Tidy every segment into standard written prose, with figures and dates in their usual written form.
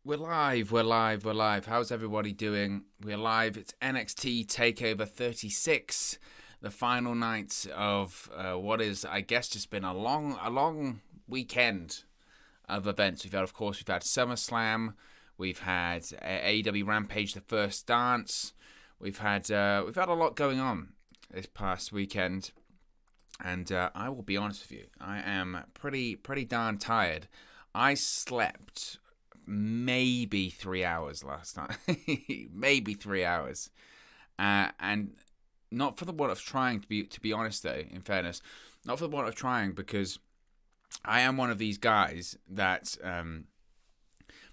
We're live. How's everybody doing? We're live. It's NXT TakeOver 36, the final night of what is, I guess, just been a long weekend of events. We've had SummerSlam, we've had AEW Rampage, the first dance. We've had a lot going on this past weekend, and I will be honest with you, I am pretty darn tired. I slept maybe 3 hours last night. Maybe 3 hours. And not for the want of trying, to be honest though, in fairness, not for the want of trying, because I am one of these guys that,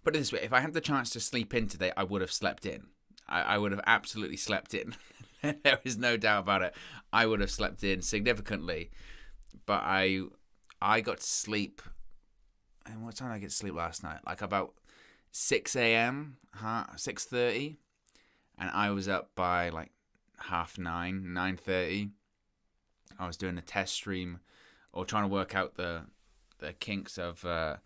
put it this way, if I had the chance to sleep in today, I would have slept in. I would have absolutely slept in. There is no doubt about it. I would have slept in significantly. But I got to sleep. And what time did I get to sleep last night? Like about 6 a.m., 6:30, and I was up by like 9:30, 9:30. I was doing a test stream, or trying to work out the kinks of the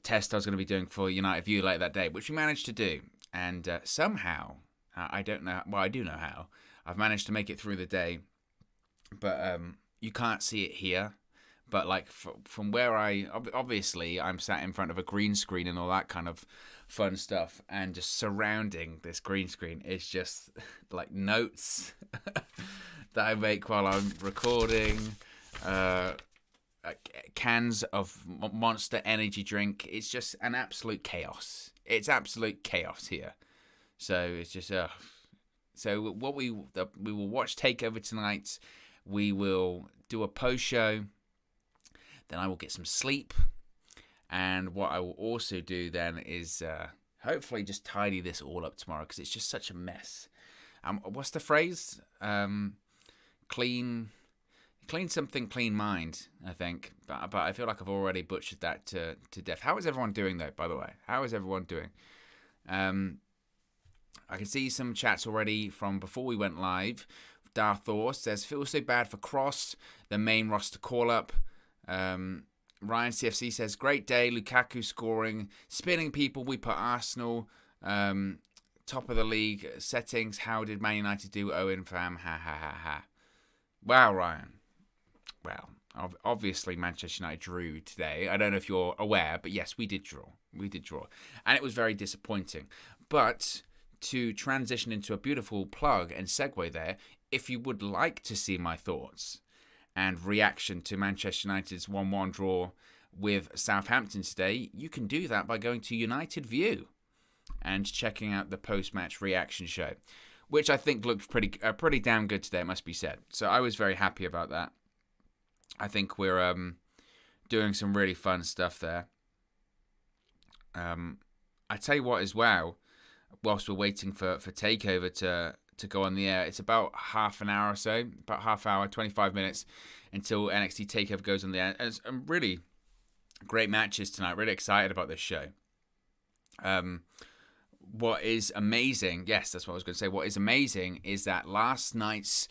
test I was going to be doing for United View later that day, which we managed to do. And somehow, I don't know, well, I do know how, I've managed to make it through the day, but you can't see it here. But like from where obviously I'm sat in front of a green screen and all that kind of fun stuff, and just surrounding this green screen is just like notes that I make while I'm recording, cans of Monster Energy drink. It's just an absolute chaos. It's absolute chaos here. So it's just so what we will watch TakeOver tonight. We will do a post show. Then I will get some sleep, and what I will also do then is hopefully just tidy this all up tomorrow, because it's just such a mess. What's the phrase? Clean something, clean mind, I think. But I feel like I've already butchered that to death. How is everyone doing, though, by the way? How is everyone doing? I can see some chats already from before we went live. Darthor says, feels so bad for Kross, the main roster call-up. Ryan CFC says, great day, Lukaku scoring, spinning people, we put Arsenal top of the league settings. How did Man United do? Owen fam, ha ha ha ha. Wow, Ryan. Well, obviously Manchester United drew today. I don't know if you're aware, but yes, we did draw, and it was very disappointing. But to transition into a beautiful plug and segue there, if you would like to see my thoughts and reaction to Manchester United's 1-1 draw with Southampton today, you can do that by going to United View and checking out the post-match reaction show, which I think looked pretty damn good today, it must be said. So I was very happy about that. I think we're doing some really fun stuff there. I tell you what as well, whilst we're waiting for TakeOver to go on the air, it's about half an hour or so, about half hour, 25 minutes until NXT TakeOver goes on the air. And some really great matches tonight. Really excited about this show. What is amazing, yes, that's what I was going to say. What is amazing is that last night's,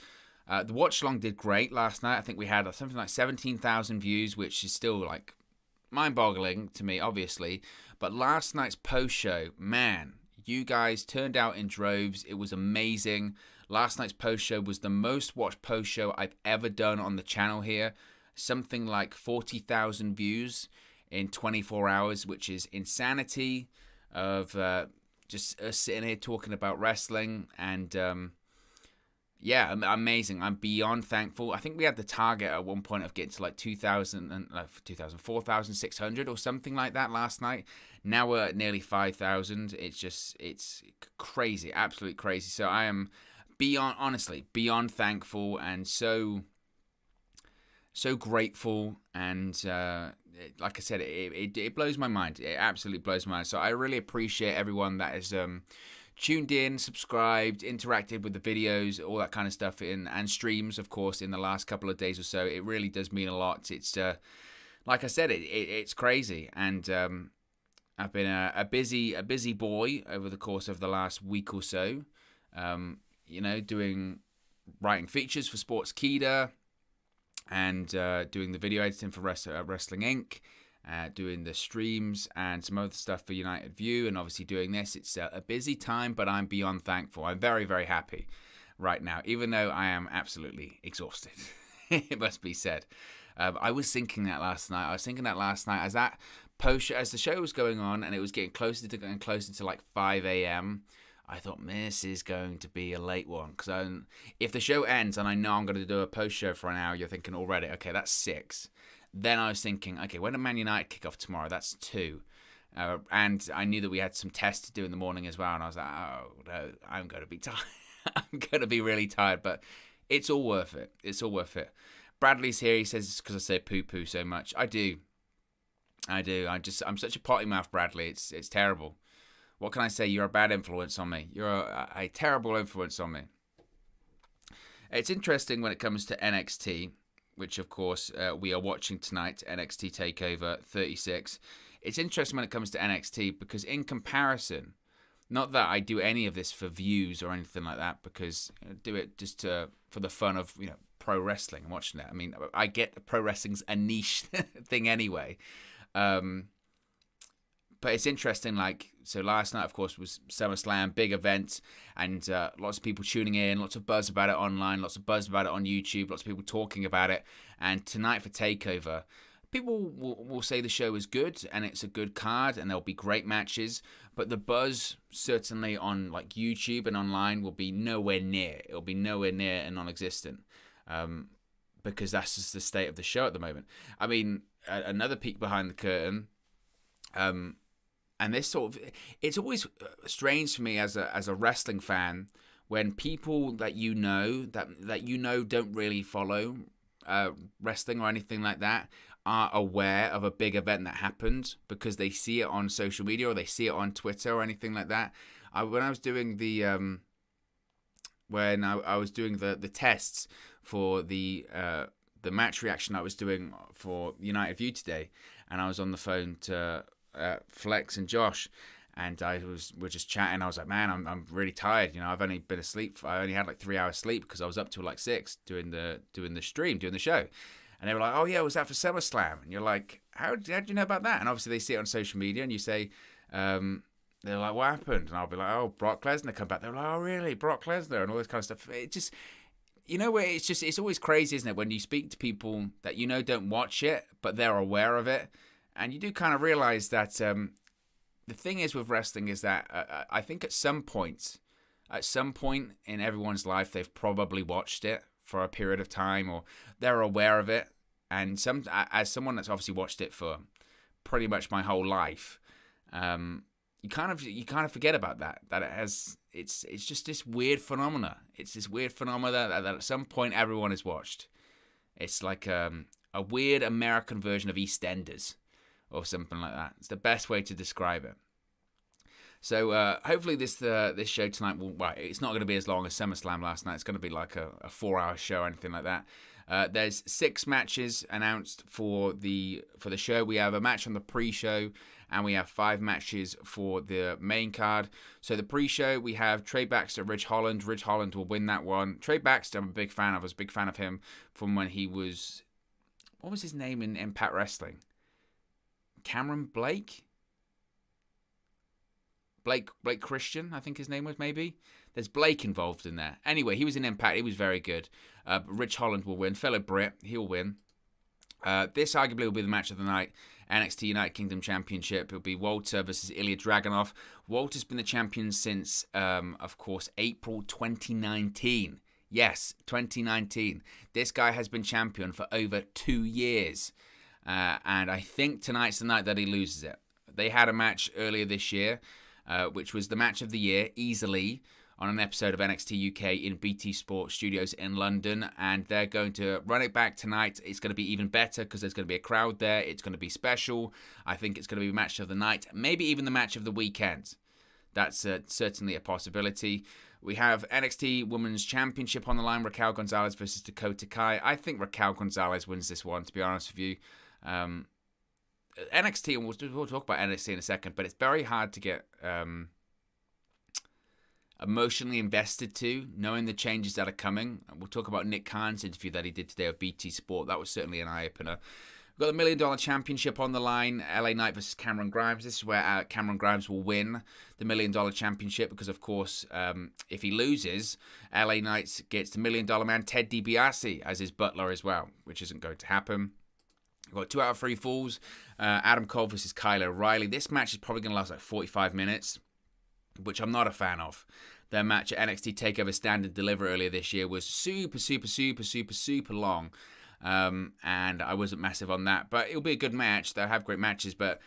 the watch along did great last night. I think we had something like 17,000 views, which is still like mind-boggling to me, obviously. But last night's post-show, man, you guys turned out in droves. It was amazing. Last night's post show was the most watched post show I've ever done on the channel here. Something like 40,000 views in 24 hours, which is insanity of just us sitting here talking about wrestling. And yeah, amazing. I'm beyond thankful. I think we had the target at one point of getting to like 4,600 or something like that last night. Now we're at nearly 5,000. It's crazy, absolutely crazy. So I am honestly beyond thankful, and so grateful. And like I said, it blows my mind. It absolutely blows my mind. So I really appreciate everyone that has tuned in, subscribed, interacted with the videos, all that kind of stuff, and streams, of course, in the last couple of days or so. It really does mean a lot. It's like I said, it's crazy. And I've been a busy boy over the course of the last week or so. Writing features for Sports Keeda, and doing the video editing for Wrestling Inc. doing the streams and some other stuff for United View, and obviously doing this. It's a busy time, but I'm beyond thankful. I'm very, very happy right now, even though I am absolutely exhausted. It must be said. I was thinking that last night. As that as the show was going on and it was getting closer to like 5 a.m., I thought, this is going to be a late one. Because if the show ends and I know I'm going to do a post show for an hour, you're thinking already, okay, that's 6. Then I was thinking, okay, when did Man United kick off tomorrow? That's 2. And I knew that we had some tests to do in the morning as well. And I was like, oh, no, I'm going to be tired. I'm going to be really tired. But it's all worth it. It's all worth it. Bradley's here. He says it's because I say poo-poo so much. I do. I'm such a potty mouth, Bradley. It's terrible. What can I say? You're a bad influence on me. You're a terrible influence on me. It's interesting when it comes to NXT, which, of course, we are watching tonight, NXT TakeOver 36. It's interesting when it comes to NXT because in comparison, not that I do any of this for views or anything like that, because I do it just for the fun of, pro wrestling and watching it. I mean, I get pro wrestling's a niche thing anyway. But it's interesting, so last night, of course, was SummerSlam, big event, and lots of people tuning in, lots of buzz about it online, lots of buzz about it on YouTube, lots of people talking about it. And tonight for TakeOver, people will say the show is good, and it's a good card, and there'll be great matches, but the buzz, certainly on YouTube and online, will be nowhere near. It'll be nowhere near and non-existent, because that's just the state of the show at the moment. I mean, another peek behind the curtain, and this it's always strange for me as a wrestling fan when people that don't really follow wrestling or anything like that are aware of a big event that happened because they see it on social media or they see it on Twitter or anything like that. When I was doing the tests for the match reaction I was doing for United View today, and I was on the phone to Flex and Josh, and we're just chatting. I was like, man, I'm really tired. I've only been asleep. I only had 3 hours sleep because I was up till 6 doing the show. And they were like, oh yeah, was that for SummerSlam? And you're like, how did you know about that? And obviously they see it on social media, and you say, they're like, what happened? And I'll be like, oh, Brock Lesnar come back. They're like, oh really, Brock Lesnar, and all this kind of stuff. It just, it's always crazy, isn't it, when you speak to people that don't watch it, but they're aware of it. And you do kind of realize that the thing is with wrestling is that I think at some point in everyone's life, they've probably watched it for a period of time, or they're aware of it. And as someone that's obviously watched it for pretty much my whole life, you kind of forget about that it's just this weird phenomena. It's this weird phenomena that at some point everyone has watched. It's like a weird American version of EastEnders or something like that. It's the best way to describe it. So hopefully this show tonight it's not going to be as long as SummerSlam last night. It's going to be like a 4-hour show or anything like that. There's 6 matches announced for the show. We have a match on the pre-show, and we have 5 matches for the main card. So the pre-show, we have Trey Baxter, Ridge Holland. Ridge Holland will win that one. Trey Baxter, I'm a big fan of. I was a big fan of him from when he was, what was his name in Impact Wrestling? Cameron Blake Christian, I think his name was, maybe. There's Blake involved in there. Anyway, he was in Impact. He was very good. Rich Holland will win. Fellow Brit, he'll win. This arguably will be the match of the night. NXT United Kingdom Championship. It'll be Walter versus Ilja Dragunov. Walter's been the champion since, of course, April 2019. Yes, 2019. This guy has been champion for over 2 years. And I think tonight's the night that he loses it. They had a match earlier this year, which was the match of the year, easily, on an episode of NXT UK in BT Sport Studios in London, and they're going to run it back tonight. It's going to be even better because there's going to be a crowd there. It's going to be special. I think it's going to be match of the night, maybe even the match of the weekend. That's certainly a possibility. We have NXT Women's Championship on the line, Raquel González versus Dakota Kai. I think Raquel González wins this one, to be honest with you. NXT, and we'll talk about NXT in a second, but it's very hard to get emotionally invested to, knowing the changes that are coming. We'll talk about Nick Khan's interview that he did today of BT Sport. That was certainly an eye-opener. We've got the $1 Million Championship on the line. LA Knight versus Cameron Grimes. This is where Cameron Grimes will win the $1 Million Championship because, of course, if he loses, LA Knight gets the $1 Million Man Ted DiBiase as his butler as well, which isn't going to happen. We've got 2 out of 3 falls. Adam Cole versus Kyle O'Reilly. This match is probably going to last like 45 minutes, which I'm not a fan of. Their match at NXT TakeOver Stand and Deliver earlier this year was super long. And I wasn't massive on that. But it'll be a good match. They'll have great matches. But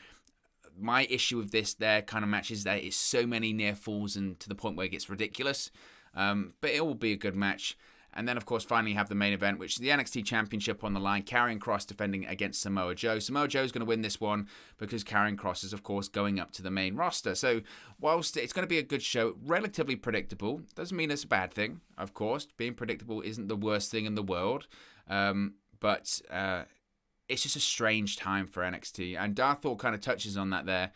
my issue with their kind of matches, there is so many near falls and to the point where it gets ridiculous. But it will be a good match. And then, of course, finally you have the main event, which is the NXT Championship on the line. Karrion Kross defending against Samoa Joe. Samoa Joe's going to win this one because Karrion Kross is, of course, going up to the main roster. So, whilst it's going to be a good show, relatively predictable, doesn't mean it's a bad thing, of course. Being predictable isn't the worst thing in the world. But it's just a strange time for NXT. And Darthor kind of touches on that there.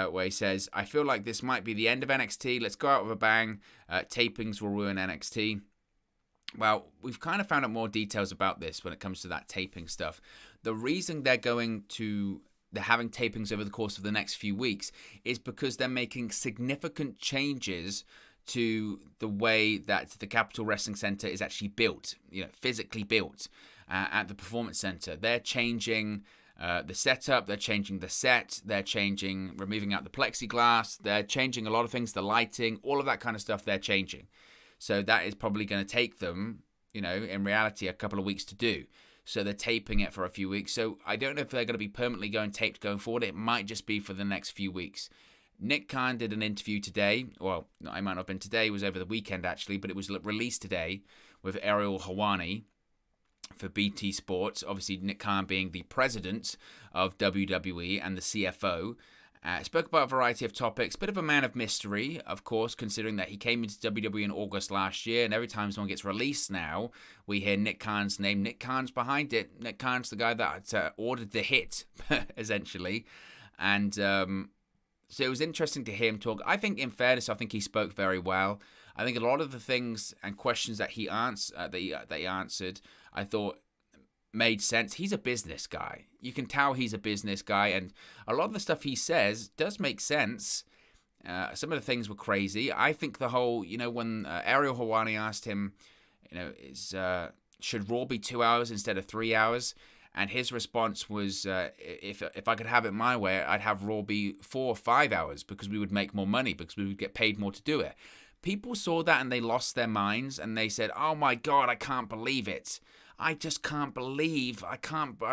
Where he says, I feel like this might be the end of NXT. Let's go out with a bang. Tapings will ruin NXT. Well, we've kind of found out more details about this when it comes to that taping stuff. The reason they're having tapings over the course of the next few weeks is because they're making significant changes to the way that the Capitol Wrestling Center is actually built, physically built at the Performance Center. They're changing the setup, they're changing the set, they're removing out the plexiglass, they're changing a lot of things, the lighting, all of that kind of stuff they're changing. So that is probably going to take them, in reality, a couple of weeks to do. So they're taping it for a few weeks. So I don't know if they're going to be permanently taped going forward. It might just be for the next few weeks. Nick Khan did an interview today. Well, no, it might not have been today. It was over the weekend, actually. But it was released today with Ariel Helwani for BT Sports. Obviously, Nick Khan being the president of WWE and the CFO. Spoke about a variety of topics. Bit of a man of mystery, of course, considering that he came into WWE in August last year. And every time someone gets released now, we hear Nick Khan's name. Nick Khan's behind it. Nick Khan's the guy that ordered the hit, essentially. And so it was interesting to hear him talk. I think, in fairness, he spoke very well. I think a lot of the things and questions that he answered, I thought made sense. He's a business guy. You can tell he's a business guy, and a lot of the stuff he says does make sense. Some of the things were crazy. I think the whole, when Ariel Helwani asked him, should Raw be 2 hours instead of 3 hours? And his response was, if I could have it my way, I'd have Raw be 4 or 5 hours because we would make more money, because we would get paid more to do it. People saw that and they lost their minds and they said, oh my God, I can't believe it. I just can't believe, I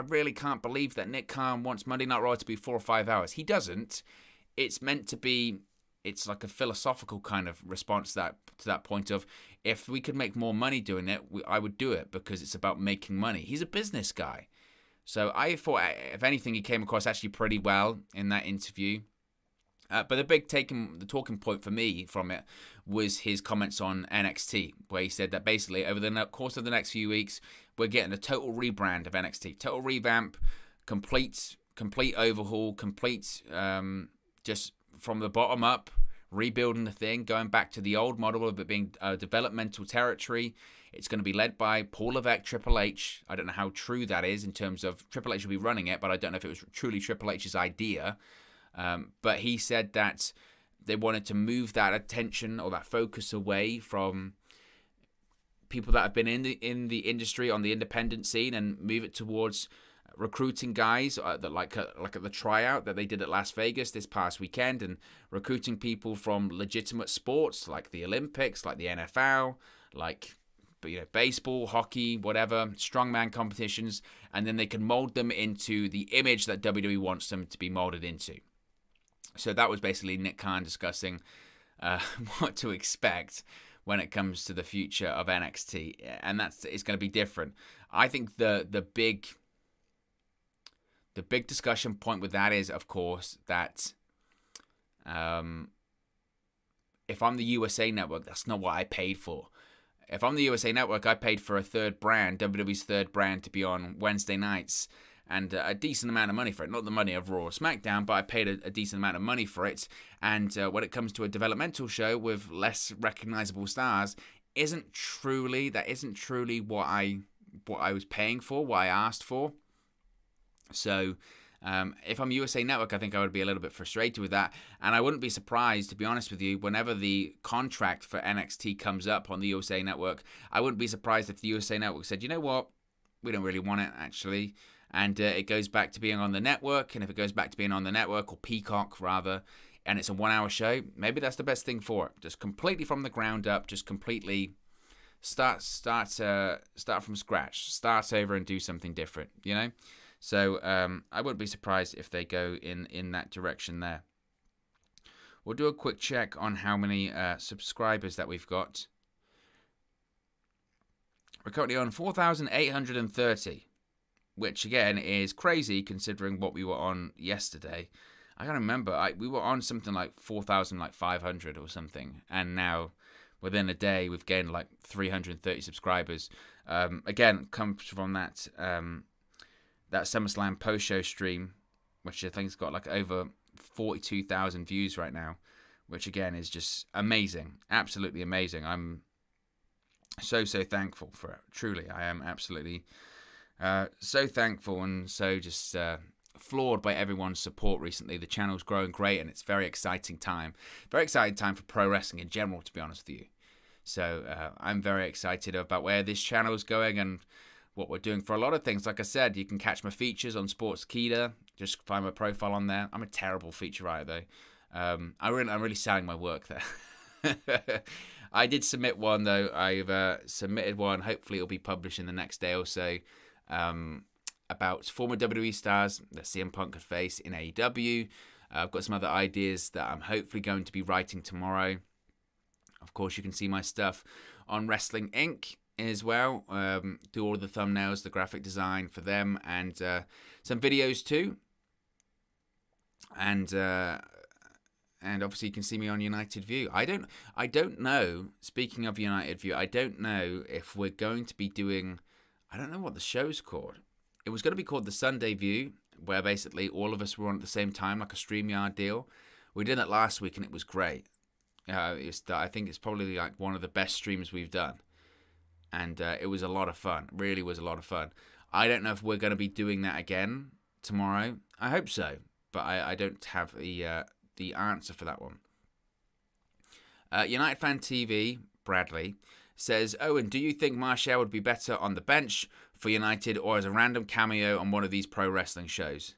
really can't believe that Nick Khan wants Monday Night Raw to be 4 or 5 hours. He doesn't. It's meant to be, it's like a philosophical kind of response to that point of, if we could make more money doing it, I would do it because it's about making money. He's a business guy. So I thought, if anything, he came across actually pretty well in that interview. But the talking point for me from it was his comments on NXT, where he said that basically over the course of the next few weeks, we're getting a total rebrand of NXT, total revamp, complete overhaul, just from the bottom up, rebuilding the thing, going back to the old model of it being a developmental territory. It's going to be led by Paul Levesque, Triple H. I don't know how true that is in terms of Triple H will be running it, but I don't know if it was truly Triple H's idea. But he said that they wanted to move that attention or that focus away from people that have been in the industry on the independent scene and move it towards recruiting guys that like at the tryout that they did at Las Vegas this past weekend, and recruiting people from legitimate sports like the Olympics, like the NFL, like baseball, hockey, whatever, strongman competitions, and then they can mold them into the image that WWE wants them to be molded into. So that was basically Nick Khan discussing what to expect when it comes to the future of NXT, and it's going to be different. I think the big discussion point with that is, of course, that if I'm the USA Network, that's not what I paid for. If I'm the USA Network, I paid for a third brand, WWE's third brand, to be on Wednesday nights, and a decent amount of money for it. Not the money of Raw or SmackDown, but I paid a decent amount of money for it. And when it comes to a developmental show with less recognizable stars, isn't truly what I was paying for, what I asked for. So if I'm USA Network, I think I would be a little bit frustrated with that. And I wouldn't be surprised, to be honest with you, whenever the contract for NXT comes up on the USA Network, I wouldn't be surprised if the USA Network said, you know what, we don't really want it, actually. And it goes back to being on the network. And if it goes back to being on the network, or Peacock, rather, and it's a 1 hour show, maybe that's the best thing for it. Just completely from the ground up, just completely start from scratch, start over and do something different, you know? So I wouldn't be surprised if they go in that direction there. We'll do a quick check on how many subscribers that we've got. We're currently on 4,830, which again is crazy considering what we were on yesterday. I can't remember. We were on something like 4,500 or something, and now within a day we've gained like 330 subscribers. Again, comes from that SummerSlam post-show stream, which I think's got like over 42,000 views right now, which again is just amazing, absolutely amazing. I'm so thankful for it. Truly, I am absolutely so thankful and so just floored by everyone's support recently. The channel's growing great, and it's very exciting time for pro wrestling in general, to be honest with you. So I'm very excited about where this channel is going and what we're doing for a lot of things. Like I said, you can catch my features on Sportskeeda. Just find my profile on there. I'm a terrible feature writer, though. I'm really selling my work there. I did submit one, though. I've submitted one. Hopefully, it'll be published in the next day or so. About former WWE stars that CM Punk could face in AEW. I've got some other ideas that I'm hopefully going to be writing tomorrow. Of course, you can see my stuff on Wrestling Inc. as well. Do all of the thumbnails, the graphic design for them, and some videos too. And obviously you can see me on United View. I don't know. Speaking of United View, I don't know if we're going to be doing. I don't know what the show's called. It was going to be called the Sunday View, where basically all of us were on at the same time, like a StreamYard deal. We did that last week, and it was great. I think it's probably like one of the best streams we've done. And it was a lot of fun. It really was a lot of fun. I don't know if we're going to be doing that again tomorrow. I hope so, but I don't have the answer for that one. United Fan TV, Bradley, says, Owen, do you think Martial would be better on the bench for United or as a random cameo on one of these pro wrestling shows?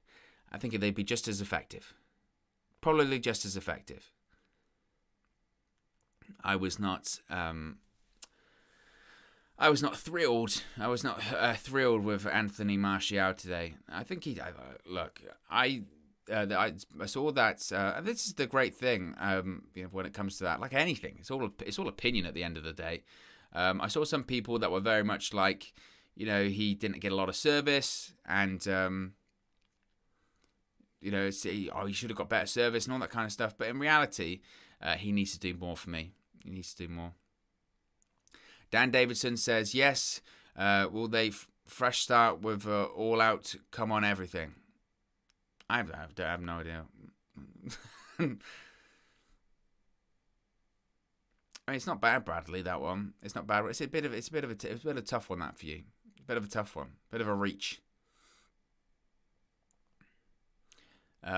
I think they'd be just as effective. Probably just as effective. I was not thrilled. I was not thrilled with Anthony Martial today. I think he. Look, I saw that. And this is the great thing. When it comes to that, like anything, it's all opinion at the end of the day. I saw some people that were very much like, he didn't get a lot of service, and he should have got better service and all that kind of stuff. But in reality, he needs to do more for me. He needs to do more. Dan Davidson says, yes, will they fresh start with all out, come on everything? I have no idea. I mean, it's not bad, Bradley, that one. It's not bad. It's a bit of a tough one, that for you. A bit of a tough one. Bit of a reach.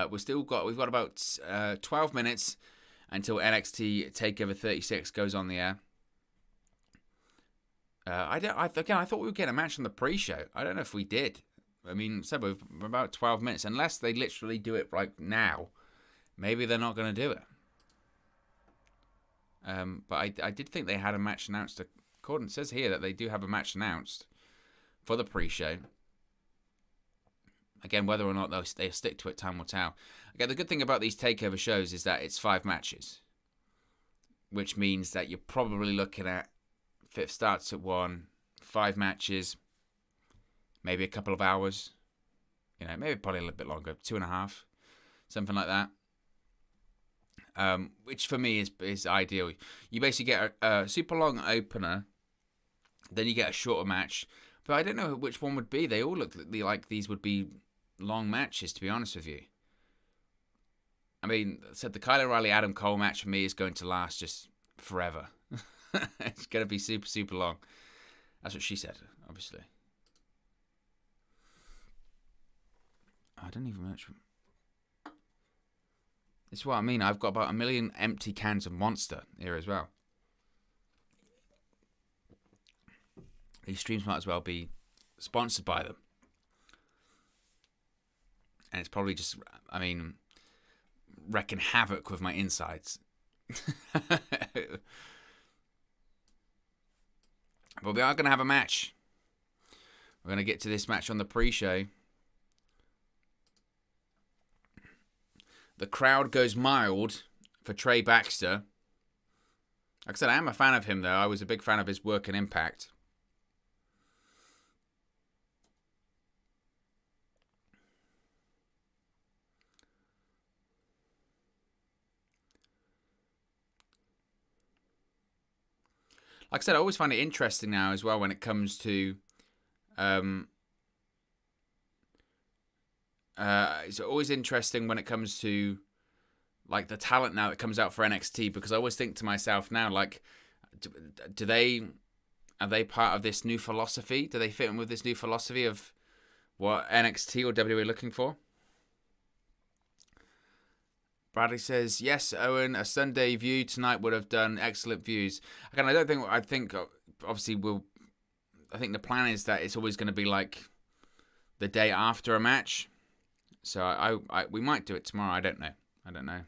We've got about 12 minutes until NXT TakeOver 36 goes on the air. I thought we would get a match on the pre-show. I don't know if we did. I mean, so we're about 12 minutes. Unless they literally do it right now, maybe they're not going to do it. But I did think they had a match announced. According, it says here that they do have a match announced for the pre-show. Again, whether or not they stick to it, time will tell. Again, the good thing about these takeover shows is that it's 5 matches, which means that you're probably looking at, if it starts at 1, 5 matches, maybe a couple of hours, maybe probably a little bit longer, 2.5, something like that. Which for me is ideal. You basically get a super long opener, then you get a shorter match. But I don't know which one would be. They all look like these would be long matches, to be honest with you. I mean, the Kyle O'Reilly Adam Cole match for me is going to last just forever. It's going to be super, super long. That's what she said, obviously. I don't even know. It's what I mean. I've got about 1 million empty cans of Monster here as well. These streams might as well be sponsored by them. And it's probably just, I mean, wrecking havoc with my insides. But we are going to have a match. We're going to get to this match on the pre-show. The crowd goes mild for Trey Baxter. Like I said, I am a fan of him, though. I was a big fan of his work and Impact. Like I said, I always find it interesting now as well when it comes to... it's always interesting when it comes to like the talent now that comes out for NXT, because I always think to myself now, like, are they part of this new philosophy? Do they fit in with this new philosophy of what NXT or WWE are looking for? Bradley says, yes, Owen, a Sunday view tonight would have done excellent views. Again, I think obviously I think the plan is that it's always going to be like the day after a match. So we might do it tomorrow. I don't know.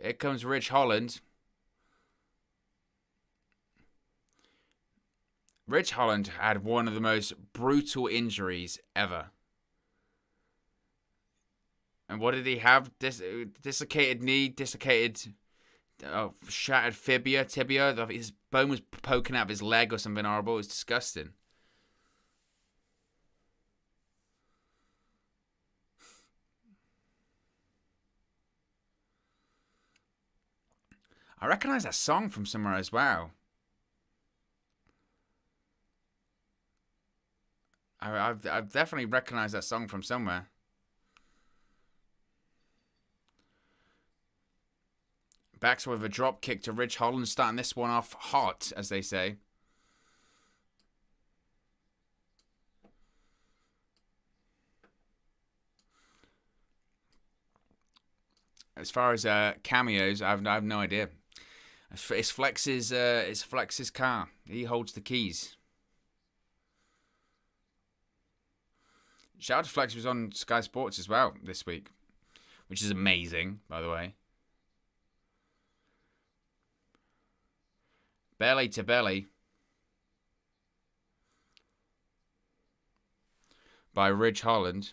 Here comes Ridge Holland. Ridge Holland had one of the most brutal injuries ever. And what did he have? Dislocated knee, shattered tibia. His bone was poking out of his leg or something horrible. It was disgusting. I recognize that song from somewhere as well. I've definitely recognized that song from somewhere. Baxter with a drop kick to Ridge Holland, starting this one off hot, as they say. As far as cameos, I have no idea. It's Flex's car. He holds the keys. Shout out to Flex, who was on Sky Sports as well this week, which is amazing, by the way. Belly to belly by Ridge Holland.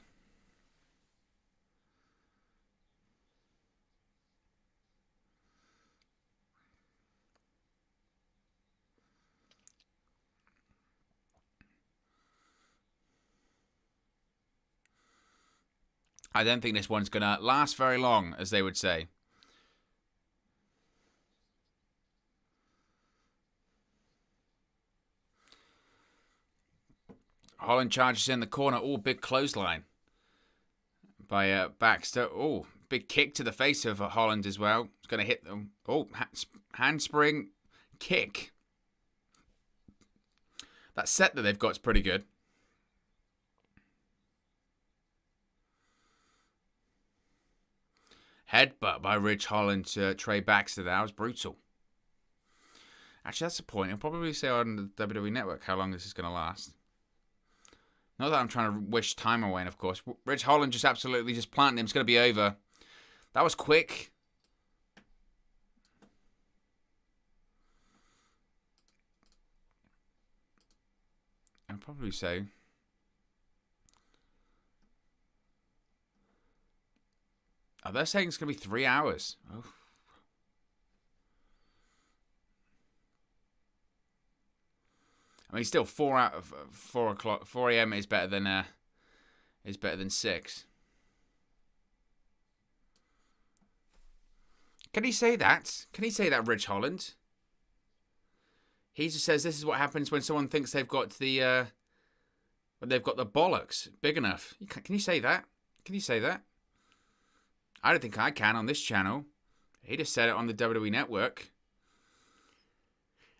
I don't think this one's going to last very long, as they would say. Holland charges in the corner. Oh, big clothesline by Baxter. Oh, big kick to the face of Holland as well. It's going to hit them. Oh, handspring kick. That set that they've got is pretty good. Headbutt by Ridge Holland to Trey Baxter. That was brutal. Actually, that's the point. I'll probably say on the WWE Network how long this is going to last. Not that I'm trying to wish time away, and of course. Ridge Holland just absolutely just planting him. It's going to be over. That was quick. I'd probably say. Oh, they're saying it's going to be 3 hours. Oh. I mean, still 4 o'clock. 4 a.m. is better than 6. Can he say that? Can he say that, Ridge Holland? He just says this is what happens when someone thinks they've got the bollocks big enough. Can you say that? Can you say that? I don't think I can on this channel. He just said it on the WWE Network.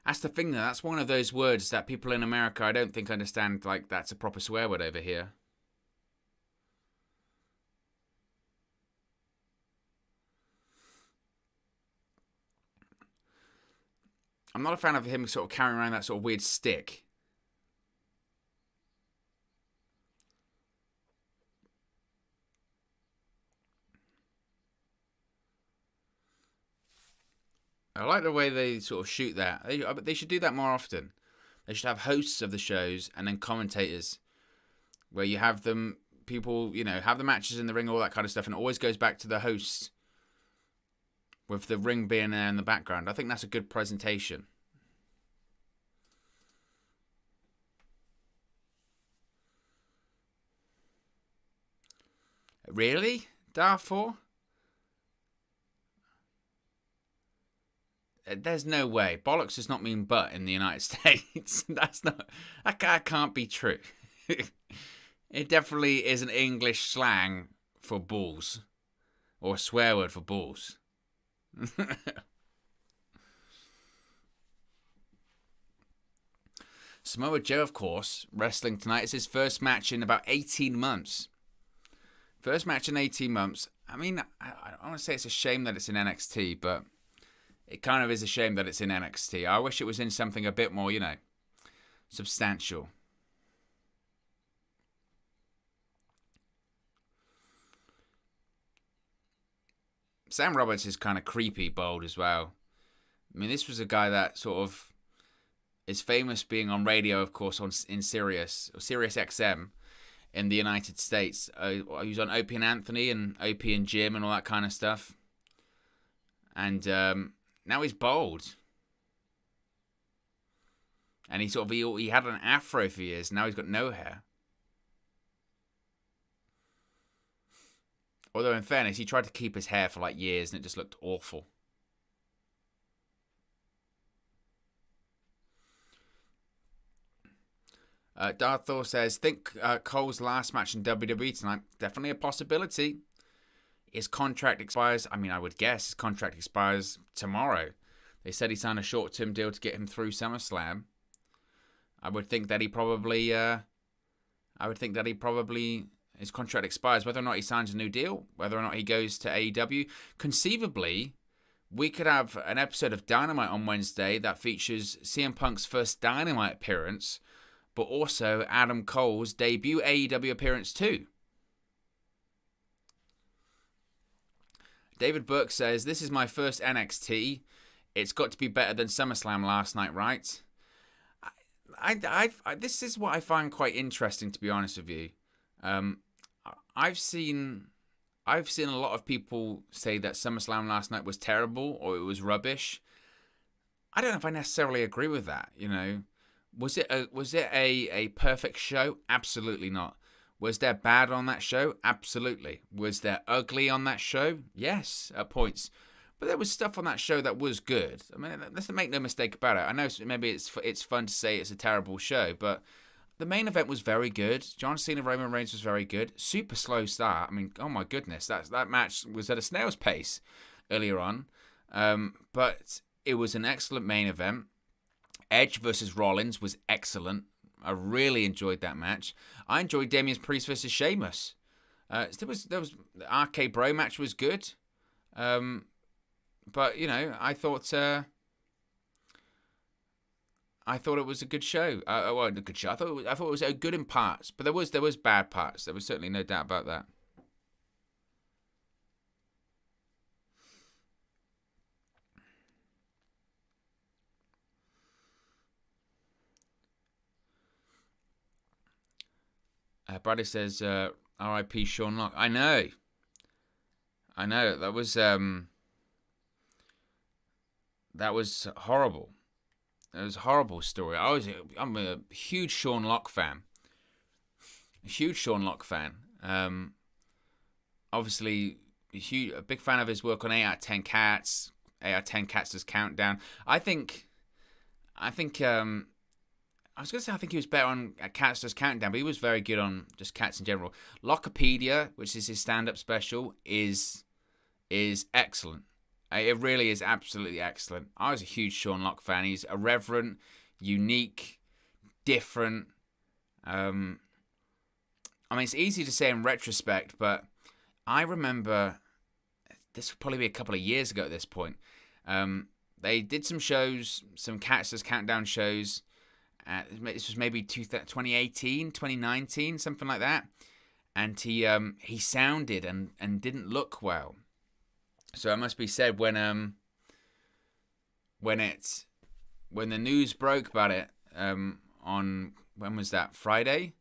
That's the thing, though. That's one of those words that people in America, I don't think, understand. Like, that's a proper swear word over here. I'm not a fan of him sort of carrying around that sort of weird stick. I like the way they sort of shoot that. They should do that more often. They should have hosts of the shows and then commentators, where you have them, people, have the matches in the ring, all that kind of stuff, and it always goes back to the hosts, with the ring being there in the background. I think that's a good presentation. Really? Darfur? There's no way. Bollocks does not mean butt in the United States. That can't be true. It definitely is an English slang for balls, or a swear word for balls. Samoa Joe, of course, wrestling tonight. It's his first match in about 18 months. First match in 18 months. I mean, I want to say it's a shame that it's in NXT, but it kind of is a shame that it's in NXT. I wish it was in something a bit more, substantial. Sam Roberts is kind of creepy bold as well. I mean, this was a guy that sort of is famous being on radio, of course, in Sirius XM in the United States. He was on Opie and Anthony and Opie and Jim and all that kind of stuff. And now he's bald. And he had an afro for years. Now he's got no hair. Although, in fairness, he tried to keep his hair for like years and it just looked awful. Darth Thor says, think Cole's last match in WWE tonight. Definitely a possibility. His contract expires, I would guess his contract expires tomorrow. They said he signed a short-term deal to get him through SummerSlam. I would think that he probably his contract expires. Whether or not he signs a new deal, whether or not he goes to AEW, conceivably, we could have an episode of Dynamite on Wednesday that features CM Punk's first Dynamite appearance, but also Adam Cole's debut AEW appearance too. David Burke says, this is my first NXT. It's got to be better than SummerSlam last night, right? This is what I find quite interesting, to be honest with you. I've seen a lot of people say that SummerSlam last night was terrible or it was rubbish. I don't know if I necessarily agree with that. Was it a perfect show? Absolutely not. Was there bad on that show? Absolutely. Was there ugly on that show? Yes, at points. But there was stuff on that show that was good. I mean, let's make no mistake about it. I know maybe it's fun to say it's a terrible show, but the main event was very good. John Cena, Roman Reigns was very good. Super slow start. I mean, oh my goodness, that match was at a snail's pace earlier on. But it was an excellent main event. Edge versus Rollins was excellent. I really enjoyed that match. I enjoyed Damian Priest versus Sheamus. There was the RK Bro match was good. But I thought it was a good show. A good show. I thought it was good in parts, but there was bad parts. There was certainly no doubt about that. Bradley says, R.I.P. Sean Locke. I know. That was horrible. It was a horrible story. I'm a huge Sean Locke fan. Obviously, a big fan of his work on 8 out of 10 Cats. 8 out of 10 Cats does Countdown. I was going to say I think he was better on Cats Does Countdown, but he was very good on just Cats in general. Lockepedia, which is his stand-up special, is excellent. It really is absolutely excellent. I was a huge Sean Lock fan. He's irreverent, unique, different. I mean, it's easy to say in retrospect, but I remember, this would probably be a couple of years ago at this point, they did some shows, some Catz's Countdown shows. This was maybe 2018, 2019, something like that. And he sounded and didn't look well. So it must be said, when the news broke about it on, when was that, Friday?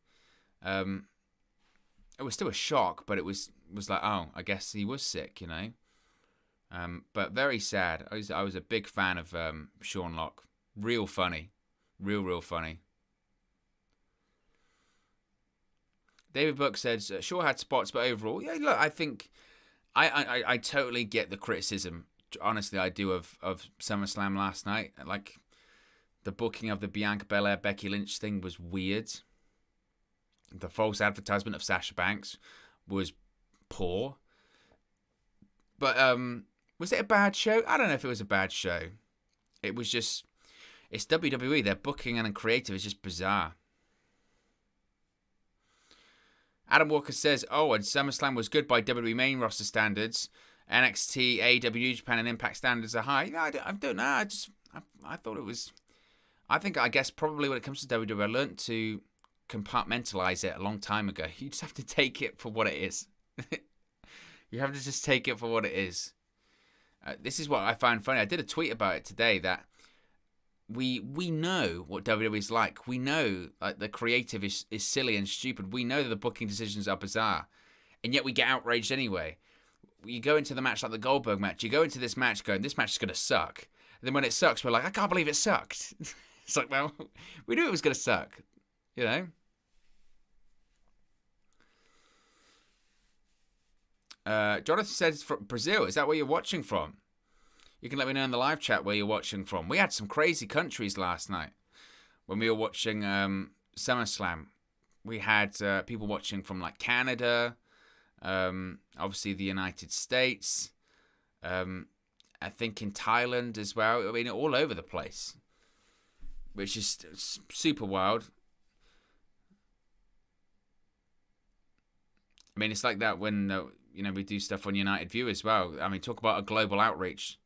It was still a shock, but it was like, oh, I guess he was sick, you know. But very sad. I was a big fan of Sean Lock. Real funny. Real funny. David Buck says, sure had spots, but overall, yeah, look, I think I totally get the criticism. Honestly, I do, of SummerSlam last night. Like, the booking of the Bianca Belair Becky Lynch thing was weird. The false advertisement of Sasha Banks was poor. But was it a bad show? I don't know if it was a bad show. It was just, it's WWE. Their booking and creative is just bizarre. Adam Walker says, oh, and SummerSlam was good by WWE main roster standards. NXT, AEW, Japan, and Impact standards are high. No, I don't know. I thought it was... I guess probably when it comes to WWE, I learned to compartmentalize it a long time ago. You just have to take it for what it is. You have to just take it for what it is. This is what I find funny. I did a tweet about it today, that we know what WWE is like. We know the creative is silly and stupid. We know that the booking decisions are bizarre. And yet we get outraged anyway. You go into the match like the Goldberg match. You go into this match going, this match is going to suck. And then when it sucks, we're like, I can't believe it sucked. It's like, well, we knew it was going to suck. You know? Jonathan says from Brazil. Is that where you're watching from? You can let me know in the live chat where you're watching from. We had some crazy countries last night when we were watching SummerSlam. We had people watching from like Canada, obviously the United States, I think in Thailand as well. I mean, all over the place, which is super wild. I mean, it's like that when we do stuff on United View as well. I mean, talk about a global outreach.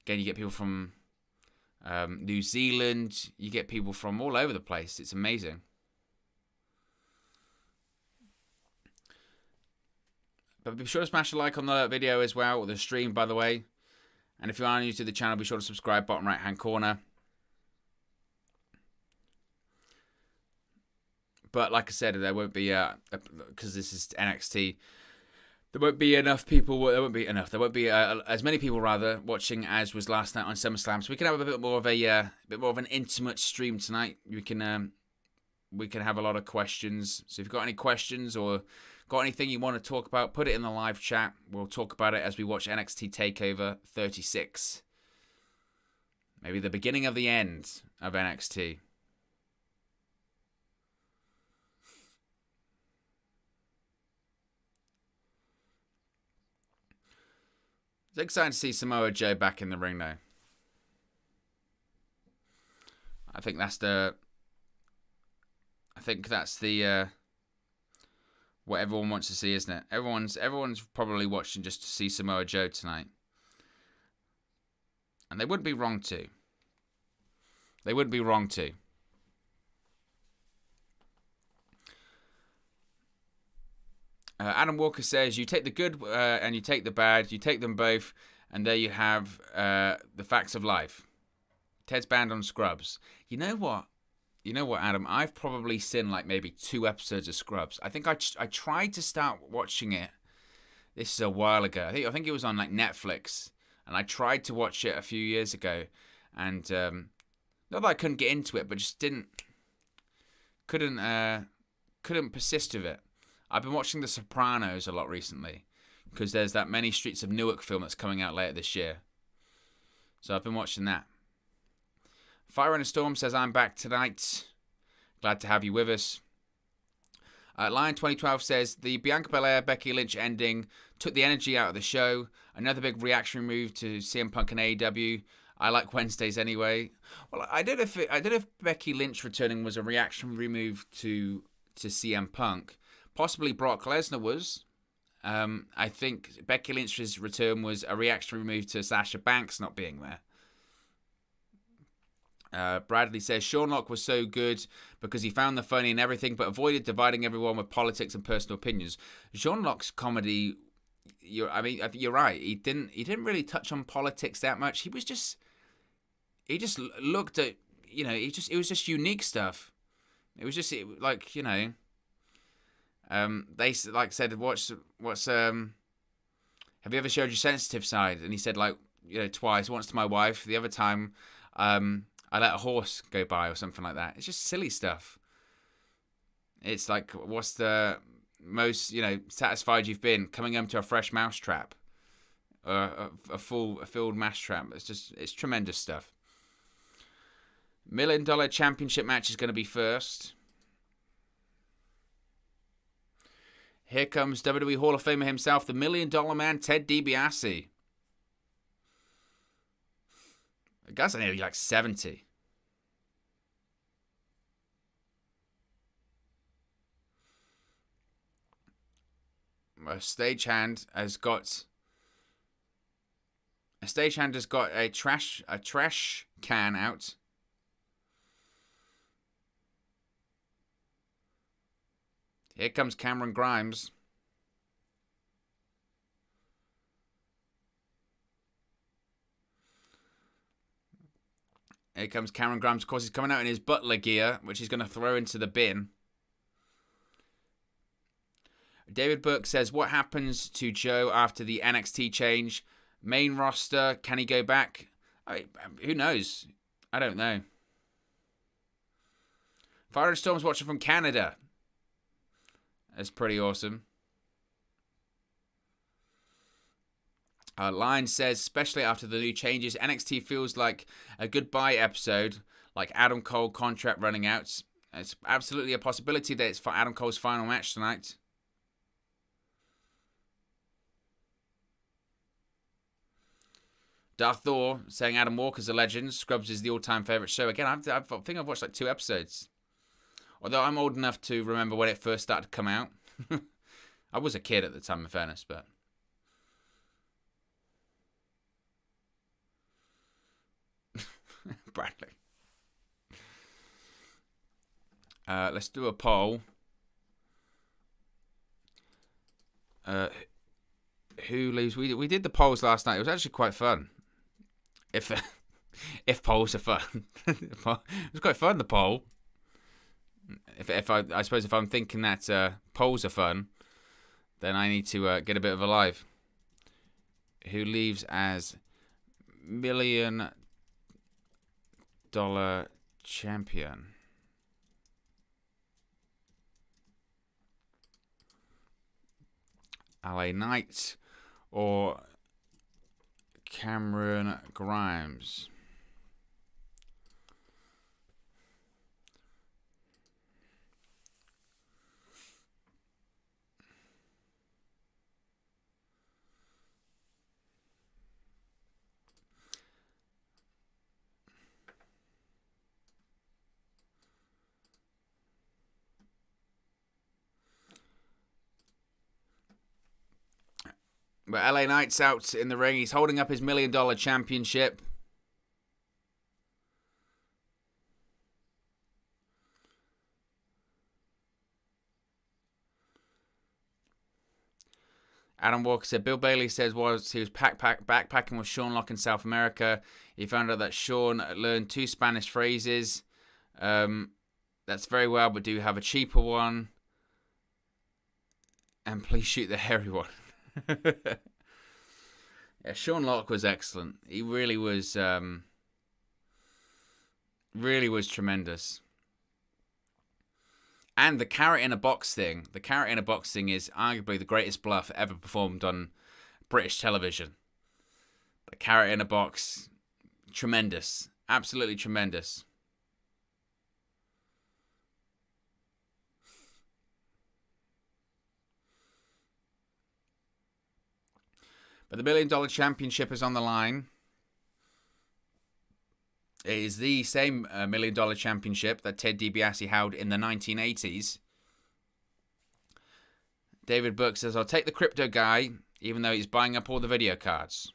Again, you get people from New Zealand. You get people from all over the place. It's amazing. But be sure to smash a like on the video as well, or the stream, by the way. And if you are new to the channel, be sure to subscribe, bottom right-hand corner. But like I said, there won't be, because this is NXT, there won't be enough people. There won't be as many people rather watching as was last night on SummerSlam. So we can have a bit more of an intimate stream tonight. We can have a lot of questions. So if you've got any questions or got anything you want to talk about, put it in the live chat. We'll talk about it as we watch NXT TakeOver 36. Maybe the beginning of the end of NXT. It's exciting to see Samoa Joe back in the ring now. I think that's the what everyone wants to see, isn't it? Everyone's probably watching just to see Samoa Joe tonight. And they wouldn't be wrong to. They wouldn't be wrong to. Adam Walker says, you take the good and you take the bad. You take them both, and there you have the facts of life. Ted's banned on Scrubs. You know what? Adam? I've probably seen like maybe 2 episodes of Scrubs. I think I tried to start watching it. This is a while ago. I think it was on like Netflix, and I tried to watch it a few years ago, and not that I couldn't get into it, but just couldn't persist with it. I've been watching The Sopranos a lot recently because there's that Many Streets of Newark film that's coming out later this year. So I've been watching that. Fire and a Storm says, I'm back tonight. Glad to have you with us. Lion 2012 says the Bianca Belair Becky Lynch ending took the energy out of the show. Another big reaction move to CM Punk and AEW. I like Wednesdays anyway. Well, I don't know if Becky Lynch returning was a reactionary move to CM Punk. Possibly Brock Lesnar was. I think Becky Lynch's return was a reactionary move to Sasha Banks not being there. Bradley says Sean Lock was so good because he found the funny in everything but avoided dividing everyone with politics and personal opinions. Sean Lock's comedy, you're right. He didn't really touch on politics that much. He just looked at, it was just unique stuff. It was just like, they like said, what's have you ever showed your sensitive side? And he said twice, once to my wife, the other time, I let a horse go by or something like that. It's just silly stuff. It's like, what's the most, satisfied you've been coming home to a fresh mousetrap, a filled mousetrap. It's tremendous stuff. $1 Million Championship match is going to be first. Here comes WWE Hall of Famer himself, the $1 Million Man, Ted DiBiase. The guy's nearly 70. A stagehand has got a trash can out. Here comes Cameron Grimes. Here comes Cameron Grimes. Of course, he's coming out in his butler gear, which he's going to throw into the bin. David Burke says, what happens to Joe after the NXT change? Main roster, can he go back? Who knows? I don't know. Fire and Storm's watching from Canada. That's pretty awesome. Line says, especially after the new changes, NXT feels like a goodbye episode, like Adam Cole contract running out. It's absolutely a possibility that it's for Adam Cole's final match tonight. Darth Thor saying Adam Walker's a legend. Scrubs is the all-time favorite show. Again, I think I've watched 2 episodes. Although I'm old enough to remember when it first started to come out. I was a kid at the time, in fairness, but... Bradley. Let's do a poll. Who leaves? We did the polls last night. It was actually quite fun. If polls are fun, it was quite fun. The poll. I suppose if I'm thinking that polls are fun, then I need to get a bit of a live. Who leaves as $1 Million champion? LA Knight or Cameron Grimes? But LA Knight's out in the ring. He's holding up his $1 Million Championship. Adam Walker said, Bill Bailey says he was backpacking with Sean Lock in South America. He found out that Sean learned 2 Spanish phrases. That's very well, but do you have a cheaper one? And please shoot the hairy one. Yeah, Sean Lock was excellent. He really was tremendous. And the carrot in a box thing. The carrot in a box thing is arguably the greatest bluff ever performed on British television. The carrot in a box. Tremendous. Absolutely tremendous. But the $1 Million Championship is on the line. It is the same $1 Million Championship that Ted DiBiase held in the 1980s. David Burke says, I'll take the crypto guy, even though he's buying up all the video cards.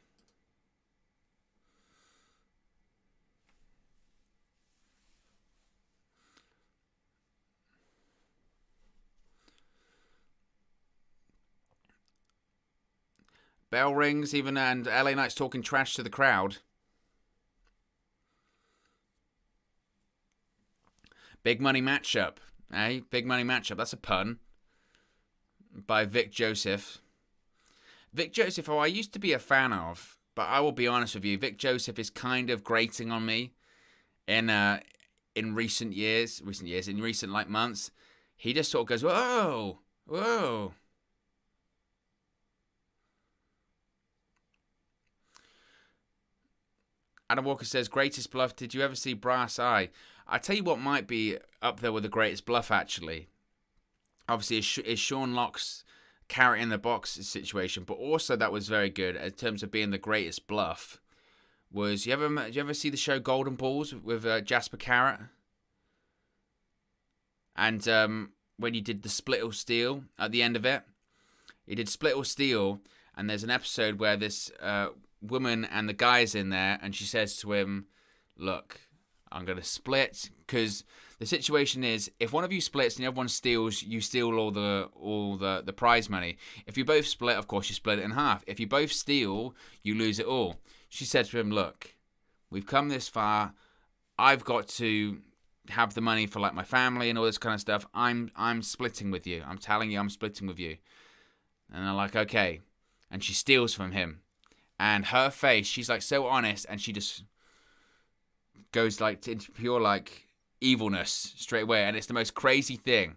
Bell rings, even, and LA Knight's talking trash to the crowd. Big money matchup, eh? Big money matchup. That's a pun. By Vic Joseph. Vic Joseph, who I used to be a fan of, but I will be honest with you, Vic Joseph is kind of grating on me in recent like months. He just sort of goes, whoa, whoa. Adam Walker says, greatest bluff, did you ever see Brass Eye? I tell you what might be up there with the greatest bluff, actually. Obviously, is Sean Locke's carrot in the box situation, but also that was very good in terms of being the greatest bluff. Was you ever see the show Golden Balls with Jasper Carrot? And when you did the Split or Steal at the end of it, he did Split or Steal, and there's an episode where this woman and the guy's in there, and she says to him, "Look, I'm gonna split because." The situation is, if one of you splits and the other one steals, you steal all the prize money. If you both split, of course, you split it in half. If you both steal, you lose it all. She said to him, look, we've come this far. I've got to have the money for like my family and all this kind of stuff. I'm splitting with you. I'm telling you I'm splitting with you. And I'm like, okay. And she steals from him. And her face, she's like so honest, and she just goes like into pure like evilness straight away, and it's the most crazy thing.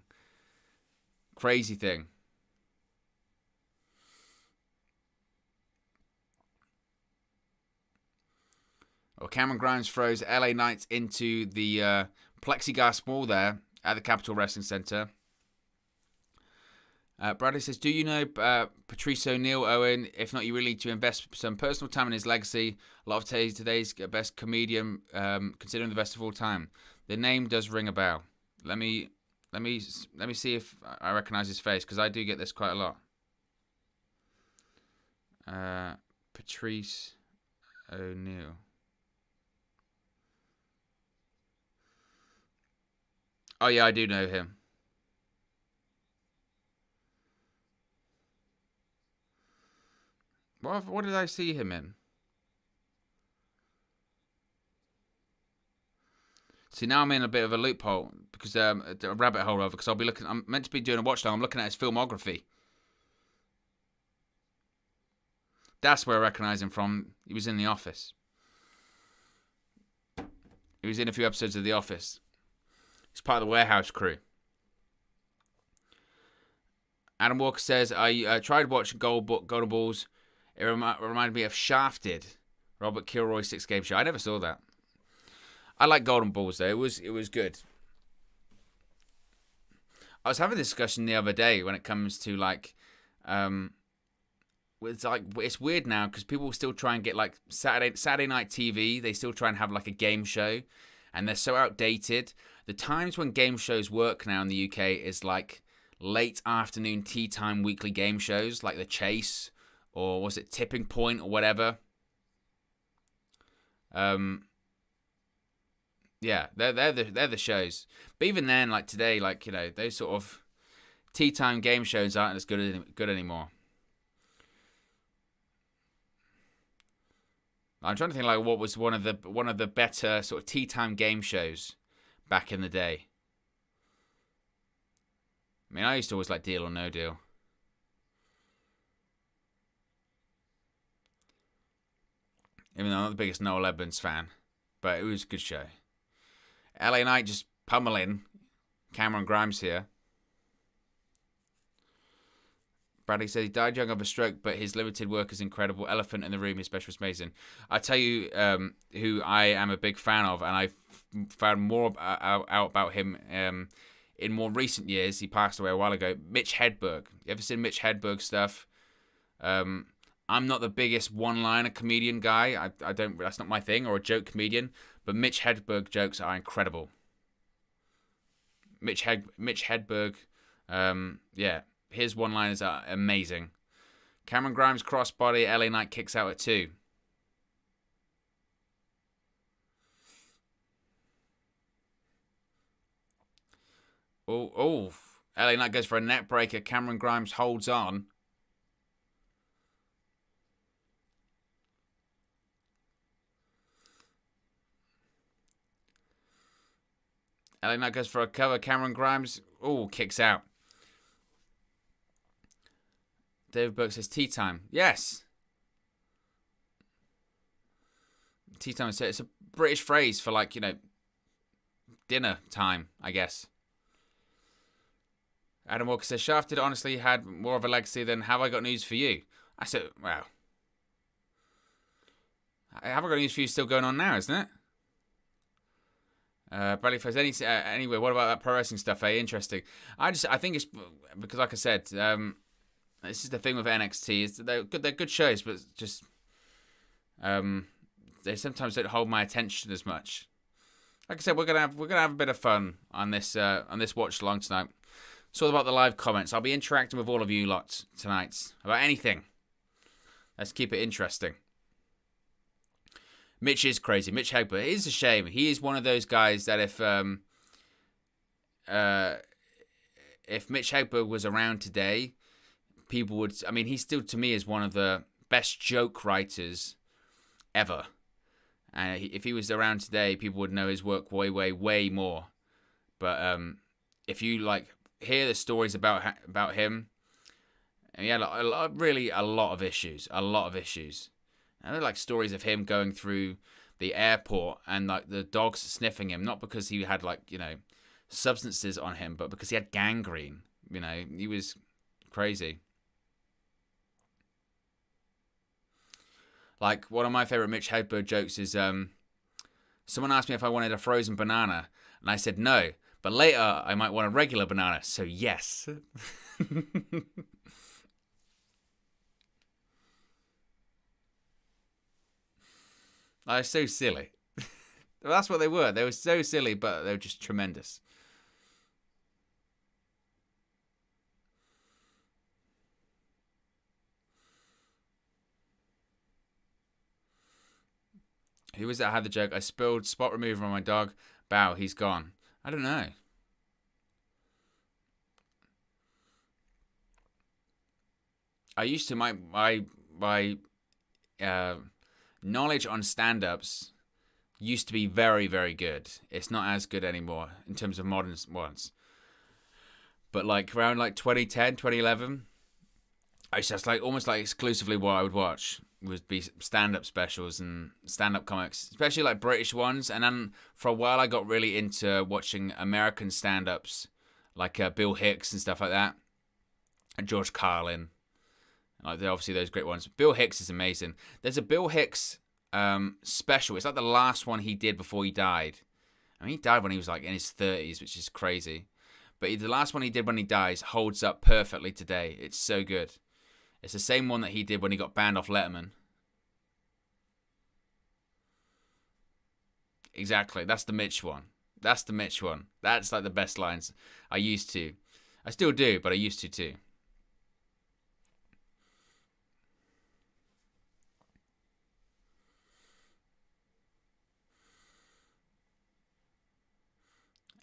Well, Cameron Grimes throws LA Knight into the plexiglass wall there at the Capitol Wrestling Center. Bradley says, do you know Patrice O'Neal, Owen? If not, you really need to invest some personal time in his legacy. A lot of today's best comedian, considering the best of all time. The name does ring a bell. Let me see if I recognize his face, because I do get this quite a lot. Patrice O'Neal. Oh yeah, I do know him. What did I see him in? See, now I'm in a bit of a loophole, because a rabbit hole rather, because I'm meant to be doing a watch along. I'm looking at his filmography. That's where I recognise him from. He was in The Office. He was in a few episodes of The Office. He's part of the Warehouse crew. Adam Walker says, I tried watching Golden Balls. It reminded me of Shafted, Robert Kilroy's 6-game show. I never saw that. I like Golden Balls though. It was good. I was having a discussion the other day when it comes to like, it's weird now because people still try and get like Saturday night TV. They still try and have like a game show, and they're so outdated. The times when game shows work now in the UK is like late afternoon tea time weekly game shows like The Chase, or was it Tipping Point or whatever. Yeah, they're the shows. But even then, like today, like, you know, those sort of tea time game shows aren't as good anymore. I'm trying to think like what was one of the better sort of tea time game shows back in the day. I mean, I used to always like Deal or No Deal. Even though I'm not the biggest Noel Edmonds fan, but it was a good show. LA Knight just pummeling Cameron Grimes here. Bradley says he died young of a stroke, but his limited work is incredible. Elephant in the Room, his special was amazing. I tell you who I am a big fan of, and I found more out about him in more recent years. He passed away a while ago. Mitch Hedberg. You ever seen Mitch Hedberg stuff? I'm not the biggest one-liner comedian guy. I don't. That's not my thing, or a joke comedian. But Mitch Hedberg jokes are incredible. Mitch Hedberg, yeah, his one-liners are amazing. Cameron Grimes crossbody. LA Knight kicks out at 2. Oh, LA Knight goes for a net breaker. Cameron Grimes holds on. LA Knight goes for a cover. Cameron Grimes, kicks out. David Burke says tea time. Yes. Tea time. It's a British phrase for, like, dinner time, I guess. Adam Walker says, Shafted honestly had more of a legacy than Have I Got News for You. I said, wow. Have I Got News for You still going on now, isn't it? Bradley says, anyway, what about that pro wrestling stuff? Interesting. I think it's because, like I said, this is the thing with NXT. Is they're good shows, but just they sometimes don't hold my attention as much. Like I said, we're gonna have a bit of fun on this watch along tonight. It's all about the live comments. I'll be interacting with all of you lot tonight about anything. Let's keep it interesting. Mitch is crazy. Mitch Hedberg. It is a shame. He is one of those guys that if Mitch Hedberg was around today, people would. I mean, he still to me is one of the best joke writers ever. And if he was around today, people would know his work way, way, way more. But if you hear the stories about him, and he had a lot of issues. And they're like stories of him going through the airport and the dogs sniffing him, not because he had substances on him, but because he had gangrene. He was crazy. Like, one of my favorite Mitch Hedberg jokes is someone asked me if I wanted a frozen banana, and I said no, but later I might want a regular banana, so yes. They're so silly. Well, that's what they were. They were so silly, but they were just tremendous. Who was that had the joke? I spilled spot remover on my dog. Bow, he's gone. I don't know. I used to my knowledge on stand-ups used to be very, very good. It's not as good anymore in terms of modern ones. But around 2010, 2011, I just almost exclusively what I would watch would be stand-up specials and stand-up comics, especially British ones. And then for a while I got really into watching American stand-ups, Bill Hicks and stuff like that, and George Carlin. They're obviously those great ones. Bill Hicks is amazing. There's a Bill Hicks special. It's the last one he did before he died. I mean, he died when he was in his 30s, which is crazy. But the last one he did when he dies holds up perfectly today. It's so good. It's the same one that he did when he got banned off Letterman. Exactly. That's the Mitch one. That's the best lines. I still do, but I used to too.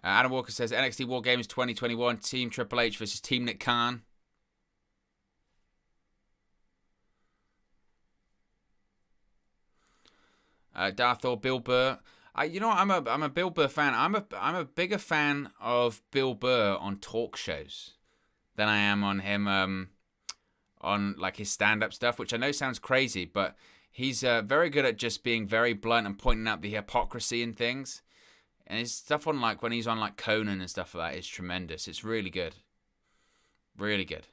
Adam Walker says NXT War Games 2021 Team Triple H versus Team Nick Khan. Darthor, Bill Burr. I'm a Bill Burr fan. I'm a bigger fan of Bill Burr on talk shows than I am on him on his stand-up stuff, which I know sounds crazy, but he's very good at just being very blunt and pointing out the hypocrisy in things. And his stuff on when he's on Conan and stuff like that is tremendous. It's really good. Really good.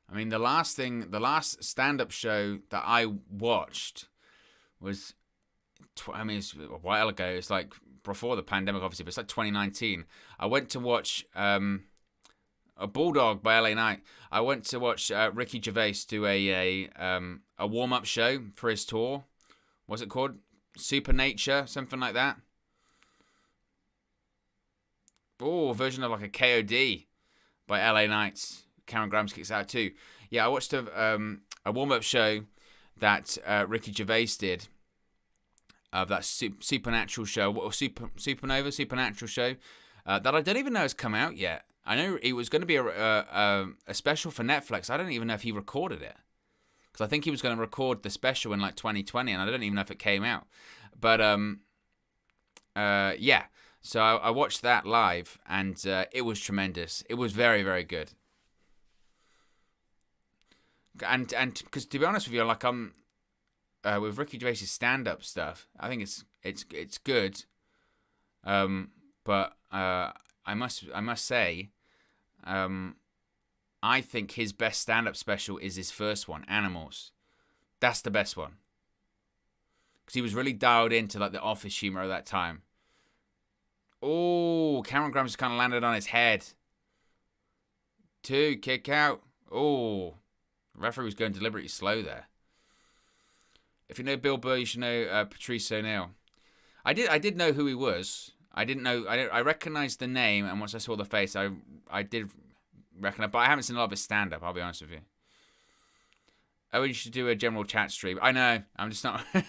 I mean, the last stand-up show that I watched was I mean, it's a while ago. It's like before the pandemic, obviously, but it's like 2019. I went to watch a Bulldog by LA Knight. I went to watch Ricky Gervais do a warm-up show for his tour. What's it called? Supernature, something like that. Oh, a version of like a KOD by LA Knights. Cameron Grimes kicks out too. Yeah, I watched a warm-up show that Ricky Gervais did of that supernatural show, or supernatural show that I don't even know has come out yet. I know it was going to be a special for Netflix. I don't even know if he recorded it, because I think he was going to record the special in like 2020, and I don't even know if it came out. But yeah. So I watched that live, and it was tremendous. It was very, very good. And because to be honest with you, like with Ricky Gervais' stand-up stuff, I think it's good. But I must say, I think his best stand-up special is his first one, Animals. That's the best one, because he was really dialed into like the office humor of that time. Oh, Cameron Grimes kind of landed on his head. 2, kick out. Oh, the referee was going deliberately slow there. If you know Bill Burr, you should know Patrice O'Neal. I did know who he was. I didn't know. I recognized the name, and once I saw the face, I did recognize. But I haven't seen a lot of his stand-up. I'll be honest with you. Oh, you should do a general chat stream. I know. I'm just not. Well,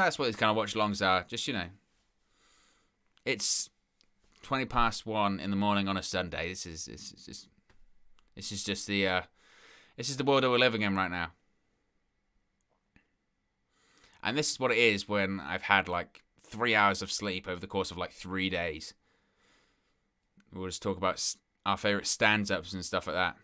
that's what these kind of watch-alongs are. Just, you know. It's 1:20 in the morning on a Sunday. This is just the world that we're living in right now. And this is what it is when I've had like 3 hours of sleep over the course of like 3 days. We'll just talk about our favorite stand-ups and stuff like that.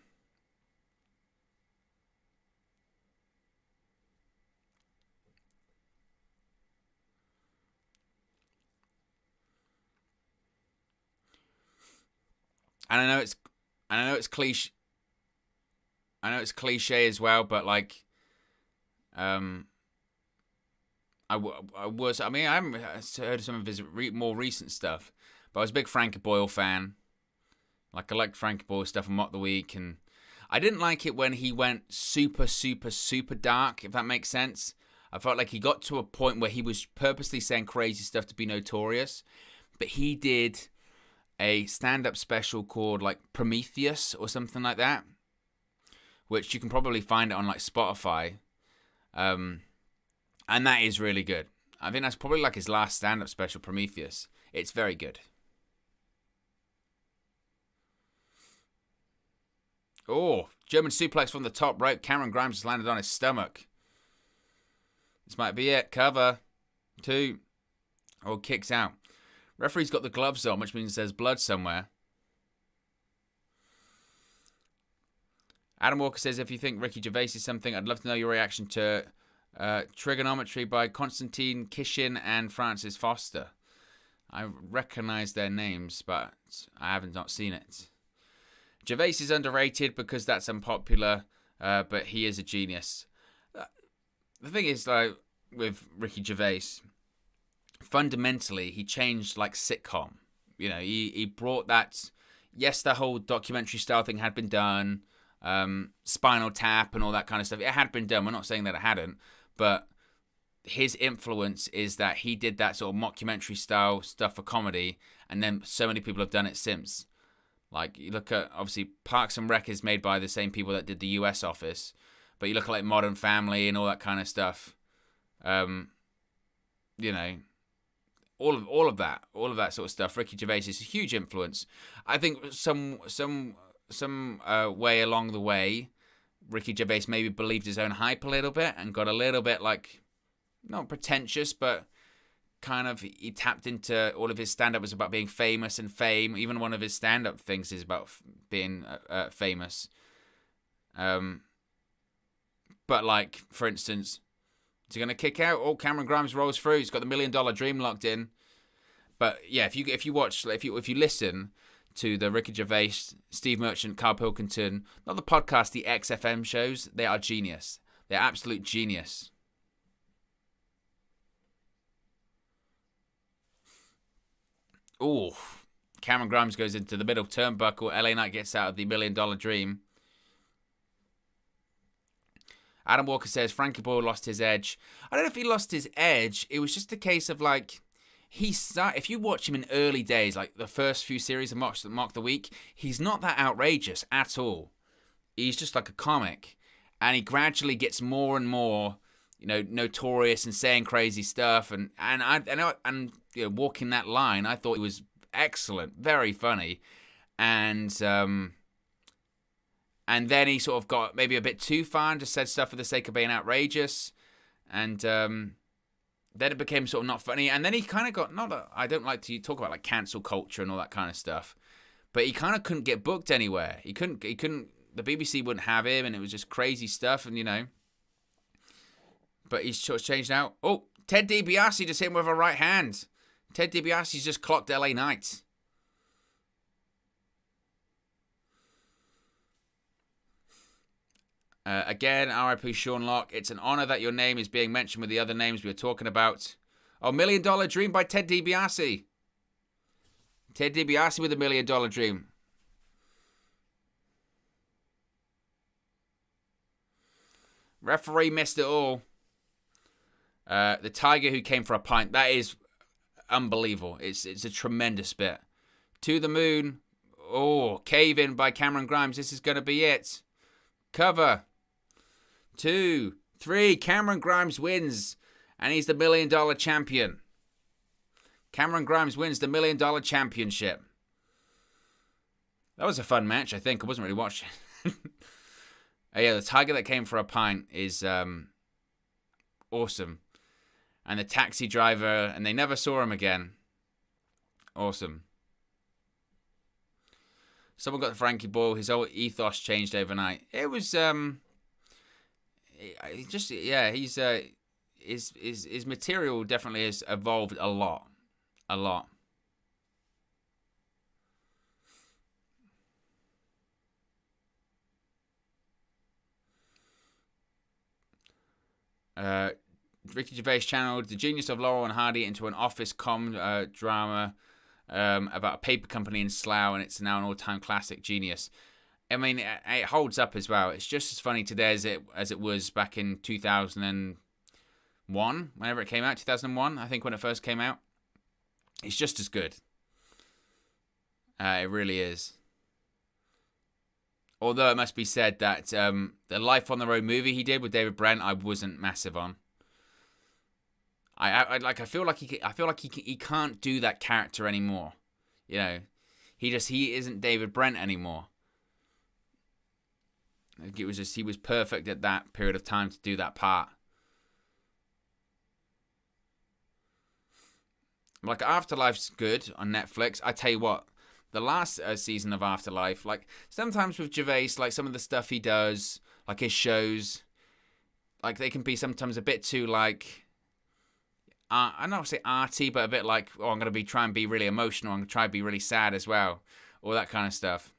And I know it's cliche. I know it's cliche as well, but like, I haven't heard some of his more recent stuff, but I was a big Frankie Boyle fan. Like, I liked Frankie Boyle stuff and Mock the Week, and I didn't like it when he went super, super, super dark, if that makes sense. I felt like he got to a point where he was purposely saying crazy stuff to be notorious, but he did a stand-up special called like Prometheus or something like that, which you can probably find it on like Spotify, and that is really good. I think that's probably like his last stand-up special, Prometheus. It's very good. Oh, German suplex from the top rope. Cameron Grimes has landed on his stomach. This might be it. Cover 2. Oh, kicks out. Referee's got the gloves on, which means there's blood somewhere. Adam Walker says, if you think Ricky Gervais is something, I'd love to know your reaction to Trigonometry by Konstantin Kishin and Francis Foster. I recognize their names, but I haven't not seen it. Gervais is underrated because that's unpopular, but he is a genius. The thing is, like, with Ricky Gervais, fundamentally, he changed like sitcom. You know, he brought that. Yes, the whole documentary style thing had been done, Spinal Tap and all that kind of stuff. It had been done. We're not saying that it hadn't, but his influence is that he did that sort of mockumentary style stuff for comedy, and then so many people have done it since. Like, you look at, obviously, Parks and Rec is made by the same people that did the US office, but you look at like Modern Family and all that kind of stuff. You know. All of that sort of stuff. Ricky Gervais is a huge influence. I think some way along the way, Ricky Gervais maybe believed his own hype a little bit and got a little bit like, not pretentious, but kind of he tapped into all of his stand-up was about being famous and fame. Even one of his stand-up things is about being famous. But like, for instance, is he going to kick out? Oh, Cameron Grimes rolls through. He's got the $1 Million Dream locked in. But yeah, if you listen to the Ricky Gervais, Steve Merchant, Carl Pilkington, not the podcast, the XFM shows, they are genius. They're absolute genius. Ooh, Cameron Grimes goes into the middle turnbuckle. LA Knight gets out of the $1 Million Dream. Adam Walker says Frankie Boyle lost his edge. I don't know if he lost his edge. It was just a case of like, if you watch him in early days, like the first few series of Mark the Week, he's not that outrageous at all. He's just like a comic. And he gradually gets more and more, notorious and saying crazy stuff. And walking that line, I thought he was excellent, very funny. And then he sort of got maybe a bit too far and just said stuff for the sake of being outrageous. And then it became sort of not funny. And then he kind of got, I don't like to talk about like cancel culture and all that kind of stuff, but he kind of couldn't get booked anywhere. He couldn't, the BBC wouldn't have him, and it was just crazy stuff. And, but he's sort of changed now. Oh, Ted DiBiase just hit him with a right hand. Ted DiBiase's just clocked LA Knight. Again, RIP Sean Locke. It's an honor that your name is being mentioned with the other names we were talking about. Oh, $1 Million Dream by Ted DiBiase. Ted DiBiase with $1 Million Dream. Referee missed it all. The Tiger who came for a pint. That is unbelievable. It's a tremendous bit. To the moon. Oh, cave in by Cameron Grimes. This is going to be it. Cover. 2, 3. Cameron Grimes wins. And he's the $1 Million Champion. Cameron Grimes wins the $1 Million Championship. That was a fun match, I think. I wasn't really watching. Yeah, the Tiger that came for a pint is awesome. And the taxi driver, and they never saw him again. Awesome. Someone got Frankie Boyle. His whole ethos changed overnight. It was his material definitely has evolved a lot. Ricky Gervais channeled the genius of Laurel and Hardy into an office drama about a paper company in Slough, and it's now an all-time classic. Genius. I mean, it holds up as well. It's just as funny today as it was back in 2001, whenever it came out. 2001, I think, when it first came out. It's just as good. It really is. Although it must be said that the Life on the Road movie he did with David Brent, I wasn't massive on. I feel like he can't do that character anymore. He isn't David Brent anymore. It was just, he was perfect at that period of time to do that part. Like, Afterlife's good on Netflix. I tell you what, the last season of Afterlife, like, sometimes with Gervais, like, some of the stuff he does, like his shows, like, they can be sometimes a bit too, like, I don't want to say arty, but a bit like, oh, I'm going to try and be really emotional, I'm going to try and be really sad as well, all that kind of stuff.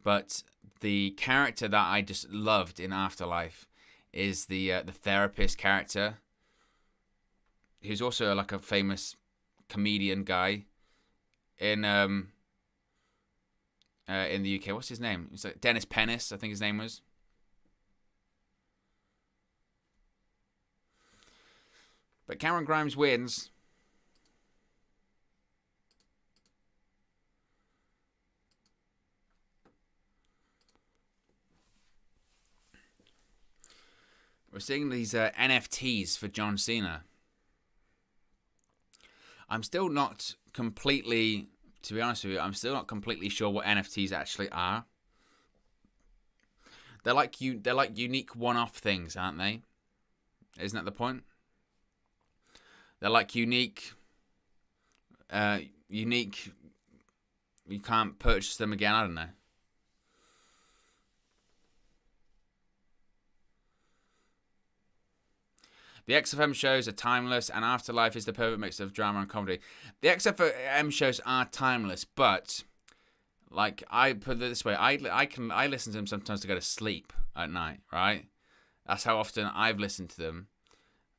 But the character that I just loved in Afterlife is the therapist character, who's also like a famous comedian guy in the UK. What's his name? It's like Dennis Pennis, I think his name was. But Cameron Grimes wins. We're seeing these NFTs for John Cena. I'm still not completely, to be honest with you, I'm still not completely sure what NFTs actually are. They're like unique one-off things, aren't they? Isn't that the point? They're like unique. You can't purchase them again. I don't know. The XFM shows are timeless, and Afterlife is the perfect mix of drama and comedy. The XFM shows are timeless, but like, I put it this way, I listen to them sometimes to go to sleep at night, right? That's how often I've listened to them,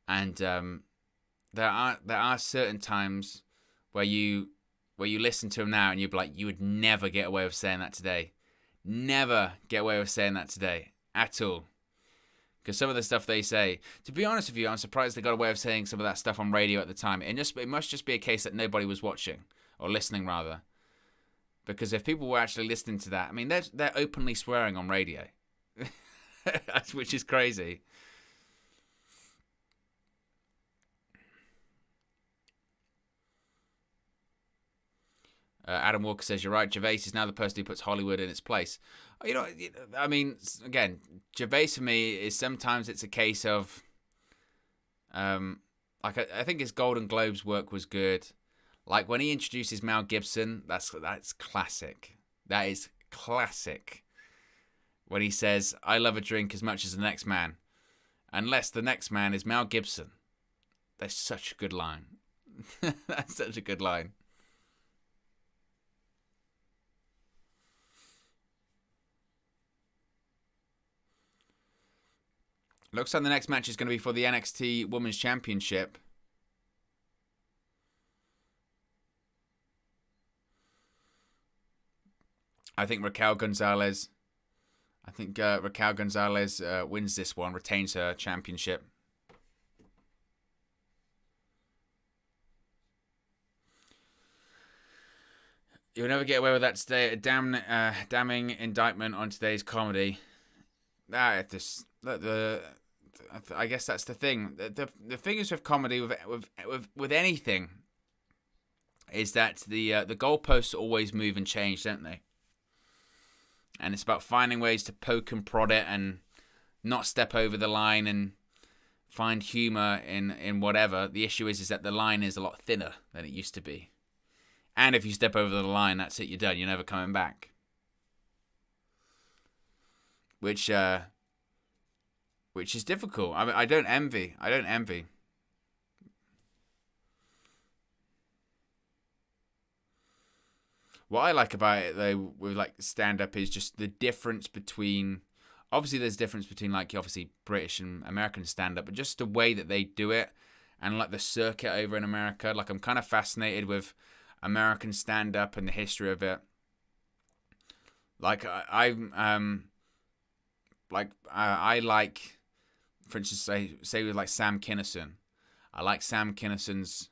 and there are certain times where you listen to him now and you'd be like, you would never get away with saying that today. Never get away with saying that today at all. Because some of the stuff they say, to be honest with you, I'm surprised they got away with saying some of that stuff on radio at the time. It must just be a case that nobody was watching, or listening rather. Because if people were actually listening to that, I mean, they're openly swearing on radio, which is crazy. Adam Walker says, you're right, Gervais is now the person who puts Hollywood in its place. I mean, again, Gervais for me is sometimes it's a case of, I think his Golden Globes work was good. Like when he introduces Mel Gibson, that's classic. That is classic. When he says, I love a drink as much as the next man, unless the next man is Mel Gibson. That's such a good line. That's such a good line. Looks like the next match is going to be for the NXT Women's Championship. I think Raquel González wins this one, retains her championship. You'll never get away with that today. A damning indictment on today's comedy. I guess that's the thing. The thing is with comedy, with anything, is that the goalposts always move and change, don't they? And it's about finding ways to poke and prod it and not step over the line and find humor in whatever. The issue is that the line is a lot thinner than it used to be. And if you step over the line, that's it, you're done. You're never coming back. Which is difficult. I mean, I don't envy. What I like about it, though, with like stand-up is just the difference between... Obviously, there's a difference between like obviously British and American stand-up, but just the way that they do it and like the circuit over in America. Like I'm kind of fascinated with American stand-up and the history of it. Like I like, for instance, say with like Sam Kinison. I like Sam Kinison's,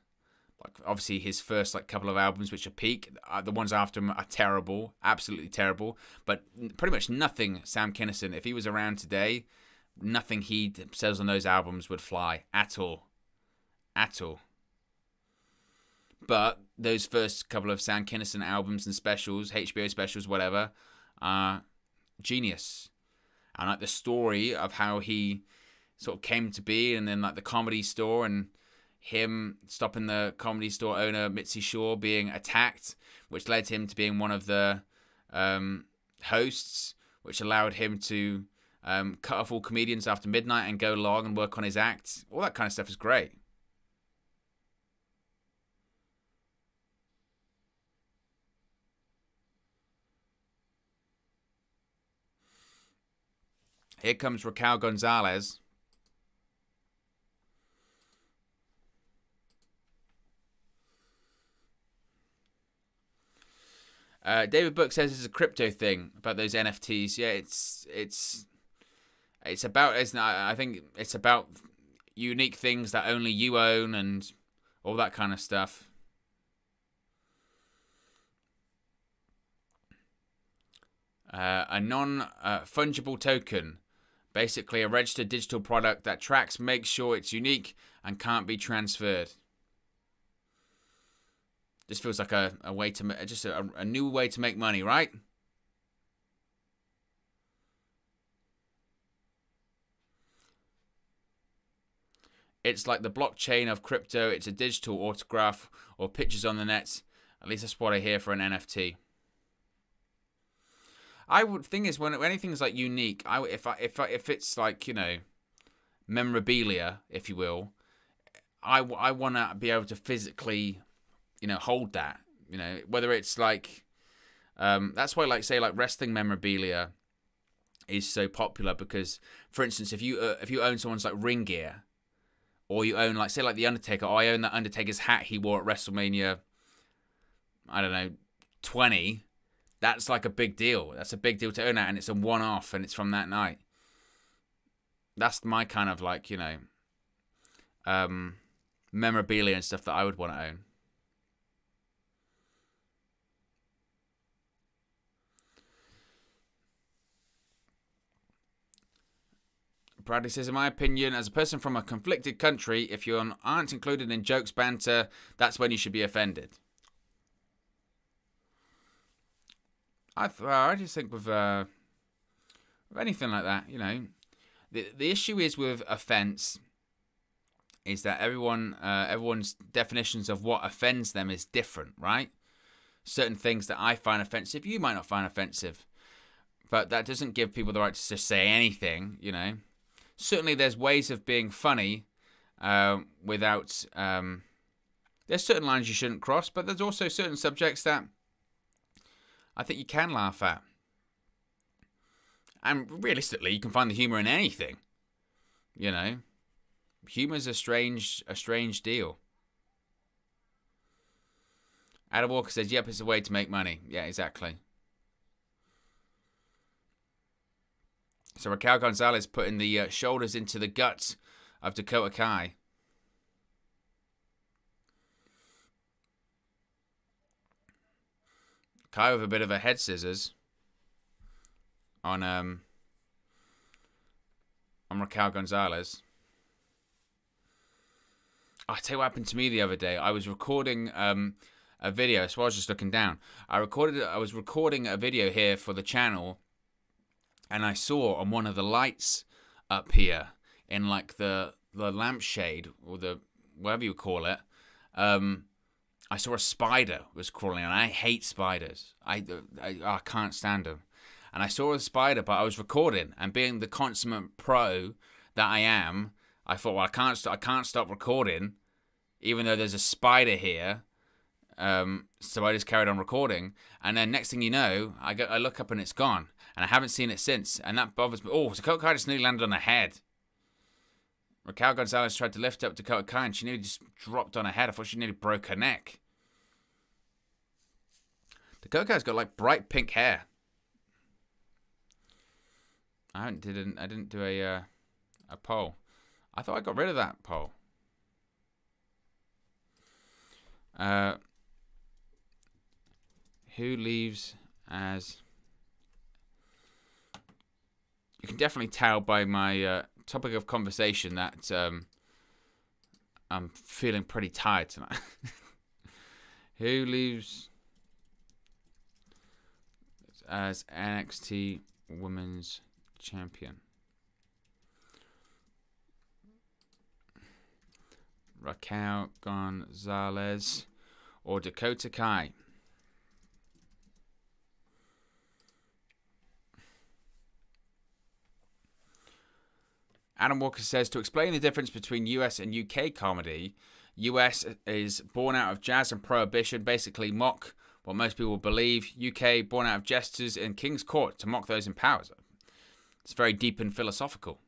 like obviously his first like couple of albums, which are peak. The ones after him are terrible, absolutely terrible. But pretty much nothing Sam Kinison, if he was around today, nothing he says on those albums would fly at all. But those first couple of Sam Kinison albums and specials, HBO specials, whatever, are genius. And like the story of how he sort of came to be, and then like the Comedy Store and him stopping the Comedy Store owner Mitzi Shore being attacked, which led him to being one of the hosts, which allowed him to cut off all comedians after midnight and go long and work on his act. All that kind of stuff is great. Here comes Raquel González. David Book says it's a crypto thing about those NFTs. Yeah, it's about, isn't it? I think it's about unique things that only you own and all that kind of stuff. A non-fungible token. Basically, a registered digital product that tracks, makes sure it's unique, and can't be transferred. This feels like a way to just a new way to make money, right? It's like the blockchain of crypto. It's a digital autograph or pictures on the net. At least that's what I hear for an NFT. Thing is, when anything's like unique, if it's like, you know, memorabilia, if you will, I want to be able to physically, you know, hold that, you know, whether it's like, that's why, like, say, like wrestling memorabilia is so popular because, for instance, if you own someone's like ring gear, or you own like, say, like the Undertaker, or I own that Undertaker's hat he wore at WrestleMania I don't know, 20, that's like a big deal. That's a big deal to own that, and it's a one-off, and it's from that night. That's my kind of like, you know, memorabilia and stuff that I would want to own. Bradley says, in my opinion, as a person from a conflicted country, if you aren't included in jokes banter, that's when you should be offended. I just think with anything like that, you know, the issue is with offense is that everyone's definitions of what offends them is different, right? Certain things that I find offensive, you might not find offensive, but that doesn't give people the right to just say anything, you know. Certainly, there's ways of being funny without. There's certain lines you shouldn't cross, but there's also certain subjects that I think you can laugh at. And realistically, you can find the humor in anything. You know, humor's a strange deal. Adam Walker says, "Yep, it's a way to make money." Yeah, exactly. So Raquel González putting the shoulders into the guts of Dakota Kai. Kai with a bit of a head scissors on Raquel González. I'll tell you what happened to me the other day. I was recording a video, so I was just looking down. I was recording a video here for the channel, and I saw on one of the lights up here in like the lampshade or the whatever you call it, I saw a spider was crawling, and I hate spiders. I can't stand them. And I saw a spider, but I was recording, and being the consummate pro that I am, I thought, well, I can't stop recording, even though there's a spider here. So I just carried on recording, and then next thing you know, I look up and it's gone, and I haven't seen it since, and that bothers me. Oh, Dakota Kai just nearly landed on her head. Raquel González tried to lift up Dakota Kai, and she nearly just dropped on her head. I thought she nearly broke her neck. Dakota Kai's got like bright pink hair. I didn't do a poll. I thought I got rid of that poll. Who leaves as... You can definitely tell by my topic of conversation that I'm feeling pretty tired tonight. Who leaves as NXT Women's Champion? Raquel González or Dakota Kai? Adam Walker says, to explain the difference between US and UK comedy, US is born out of jazz and prohibition, basically mock what most people believe. UK born out of jesters in King's Court to mock those in power. It's very deep and philosophical.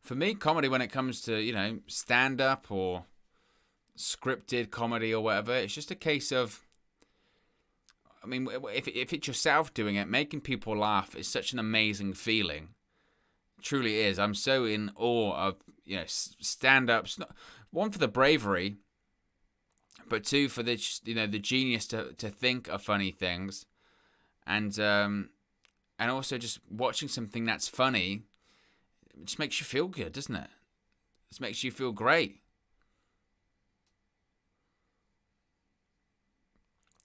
For me, comedy, when it comes to, you know, stand-up or scripted comedy or whatever, it's just a case of, I mean, if it's yourself doing it, making people laugh is such an amazing feeling. It truly is. I'm so in awe of, you know, stand-ups. One, for the bravery, but two, for the, you know, the genius to think of funny things. And also just watching something that's funny, it just makes you feel good, doesn't it? It just makes you feel great.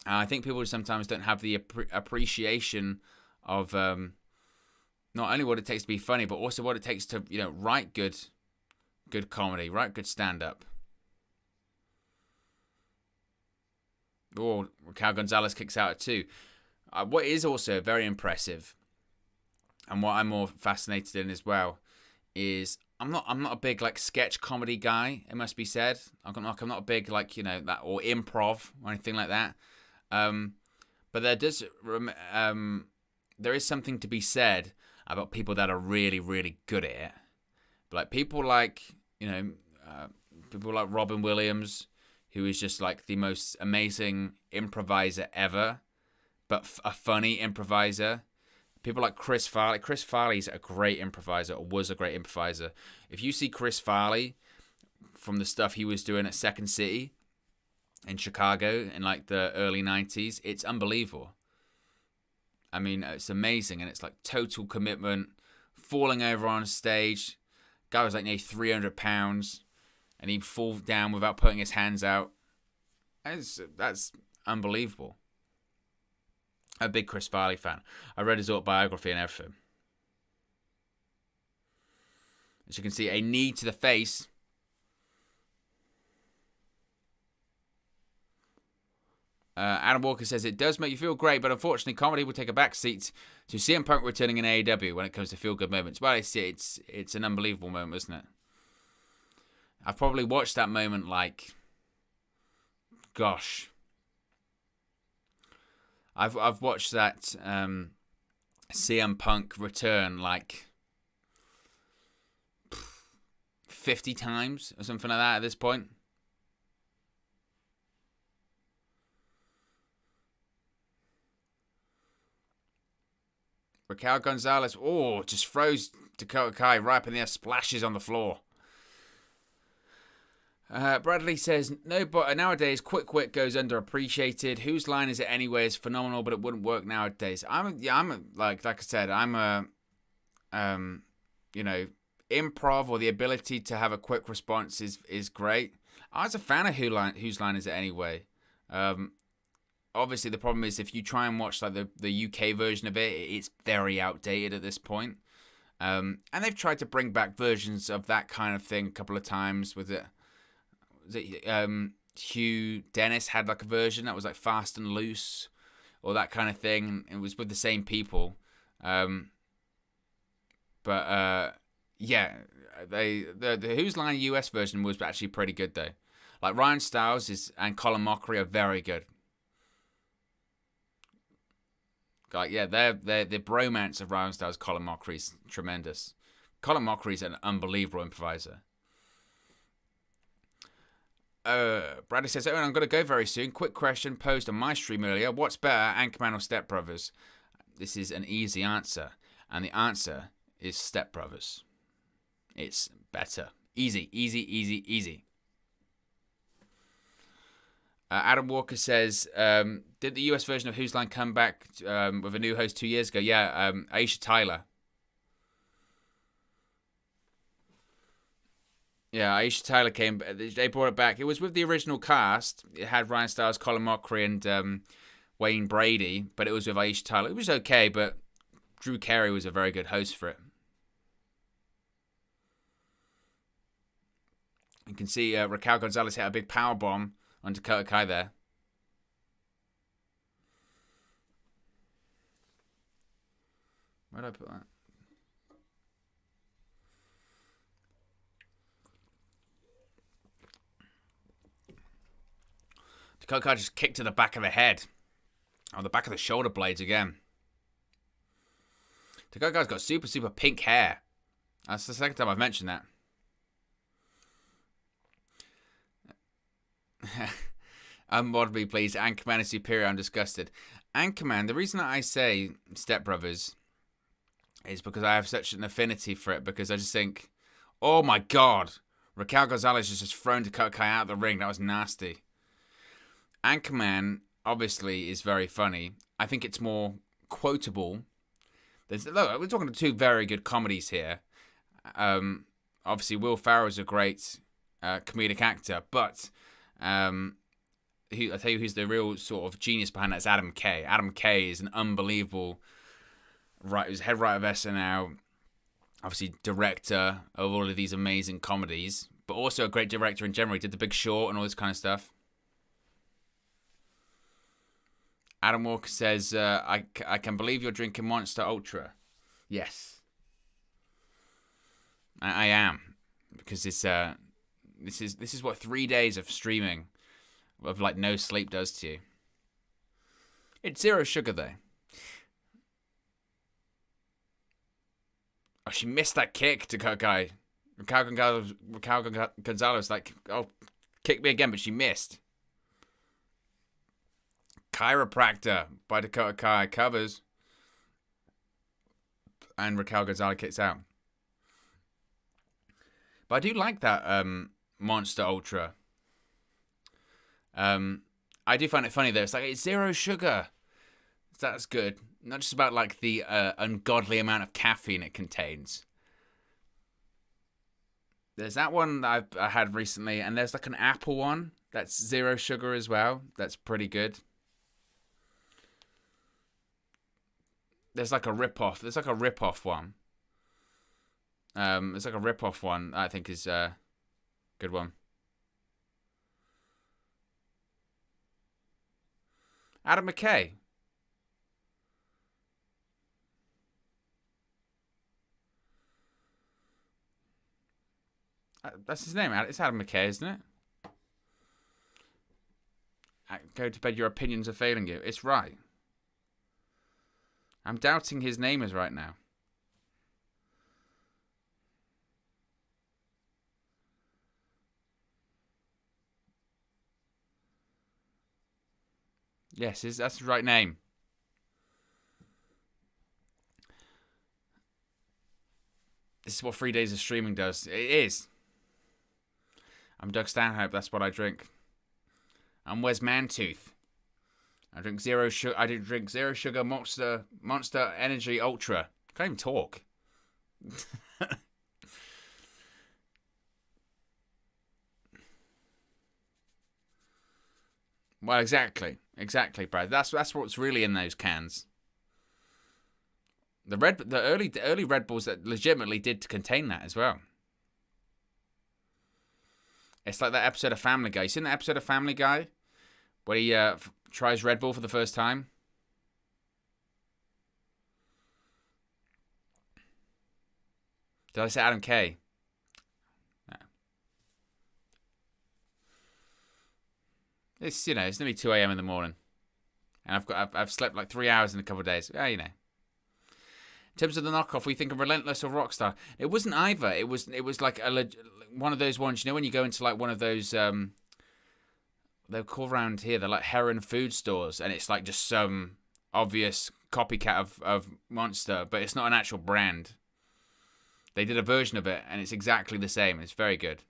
I think people sometimes don't have the appreciation of not only what it takes to be funny, but also what it takes to, you know, write good comedy, write good stand-up. Or Raquel González kicks out at 2. What is also very impressive, and what I'm more fascinated in as well, is I'm not a big like sketch comedy guy. It must be said. I'm not a big like that or improv or anything like that. But there is something to be said about people that are really really good at it. But like people like people like Robin Williams, who is just like the most amazing improviser ever, but a funny improviser. People like Chris Farley. Chris Farley's a great improviser, or was a great improviser. If you see Chris Farley from the stuff he was doing at Second City in Chicago in like the early 90s, it's unbelievable. I mean, it's amazing, and it's like total commitment, falling over on stage. Guy was like nearly 300 pounds, and he'd fall down without putting his hands out. That's unbelievable. A big Chris Farley fan. I read his autobiography and everything. As you can see, a knee to the face. Adam Walker says, it does make you feel great, but unfortunately comedy will take a back seat to CM Punk returning in AEW when it comes to feel-good moments. Well, it's an unbelievable moment, isn't it? I've probably watched that moment like, gosh, I've watched that CM Punk return like 50 times or something like that at this point. Raquel González, just throws Dakota Kai right up in the air, splashes on the floor. Bradley says, no, but nowadays, quick wit goes underappreciated. Whose line is it anyway? Is phenomenal, but it wouldn't work nowadays. Like I said, I'm a, improv or the ability to have a quick response is great. I was a fan of whose line is it anyway. Obviously, the problem is if you try and watch like the UK version of it, it's very outdated at this point. And they've tried to bring back versions of that kind of thing a couple of times with it. Hugh Dennis had like a version that was like fast and loose or that kind of thing. It was with the same people. The Who's Line US version was actually pretty good though. Like Ryan Styles and Colin Mockery are very good. Like the bromance of Ryan Styles, Colin Mockery is tremendous. Colin Mockery is an unbelievable improviser. Bradley says, I'm going to go very soon. Quick question posed on my stream earlier. What's better, Anchorman or Step Brothers? This is an easy answer. And the answer is Step Brothers. It's better. Easy, easy, easy, easy. Adam Walker says, did the US version of Whose Line come back with a new host 2 years ago? Yeah, Aisha Tyler. Yeah, Aisha Tyler came. They brought it back. It was with the original cast. It had Ryan Styles, Colin Mockery, and Wayne Brady, but it was with Aisha Tyler. It was okay, but Drew Carey was a very good host for it. You can see Raquel González hit a big power bomb on Dakota Kai there. Where did I put that? Dakota Kai just kicked to the back of the head. Or the back of the shoulder blades again. Dakota Kai's got super, super pink hair. That's the second time I've mentioned that. Unmod me, please. Anchorman is superior. I'm disgusted. Anchorman, the reason that I say Step Brothers is because I have such an affinity for it. Because I just think, oh my god, Raquel González has just thrown Dakota Kai out of the ring. That was nasty. Anchorman, obviously, is very funny. I think it's more quotable. Look, we're talking to two very good comedies here. Obviously, Will Ferrell's a great comedic actor, but I tell you who's the real sort of genius behind that is Adam Kay. Adam Kay is an unbelievable writer. He's head writer of SNL, obviously director of all of these amazing comedies, but also a great director in general. He did The Big Short and all this kind of stuff. Adam Walker says, I can believe you're drinking Monster Ultra. Yes. I am, because this is what 3 days of streaming of like no sleep does to you. It's zero sugar though. Oh, she missed that kick to guy. Raquel González, like, oh, kick me again, but she missed. Chiropractor by Dakota Kai covers. And Raquel González kicks out. But I do like that Monster Ultra. I do find it funny though. It's like, it's zero sugar. That's good. Not just about like the ungodly amount of caffeine it contains. There's that one that I had recently, and there's like an apple one that's zero sugar as well. That's pretty good. There's like a rip-off. There's like a rip-off one. There's like a rip-off one I think is a good one. Adam McKay. That's his name. It's Adam McKay, isn't it? Go to bed, your opinions are failing you. It's right. I'm doubting his name is right now. Yes, that's the right name. This is what 3 days of streaming does. It is. I'm Doug Stanhope. That's what I drink. I'm Wes Mantooth. I drink zero sugar. I drink zero sugar Monster Energy Ultra. Can't even talk. Well, exactly, Brad. That's what's really in those cans. The early Red Bulls that legitimately did contain that as well. It's like that episode of Family Guy. You seen that episode of Family Guy where he tries Red Bull for the first time? Did I say Adam K? No. It's it's nearly 2 a.m. in the morning, and I've slept like 3 hours in a couple of days. Yeah, In terms of the knockoff, we think of Relentless or Rockstar. It wasn't either. It was like one of those ones. When you go into like one of those, they're called around here. They're like Heron food stores, and it's like just some obvious copycat of Monster, but it's not an actual brand. They did a version of it, and it's exactly the same. It's very good.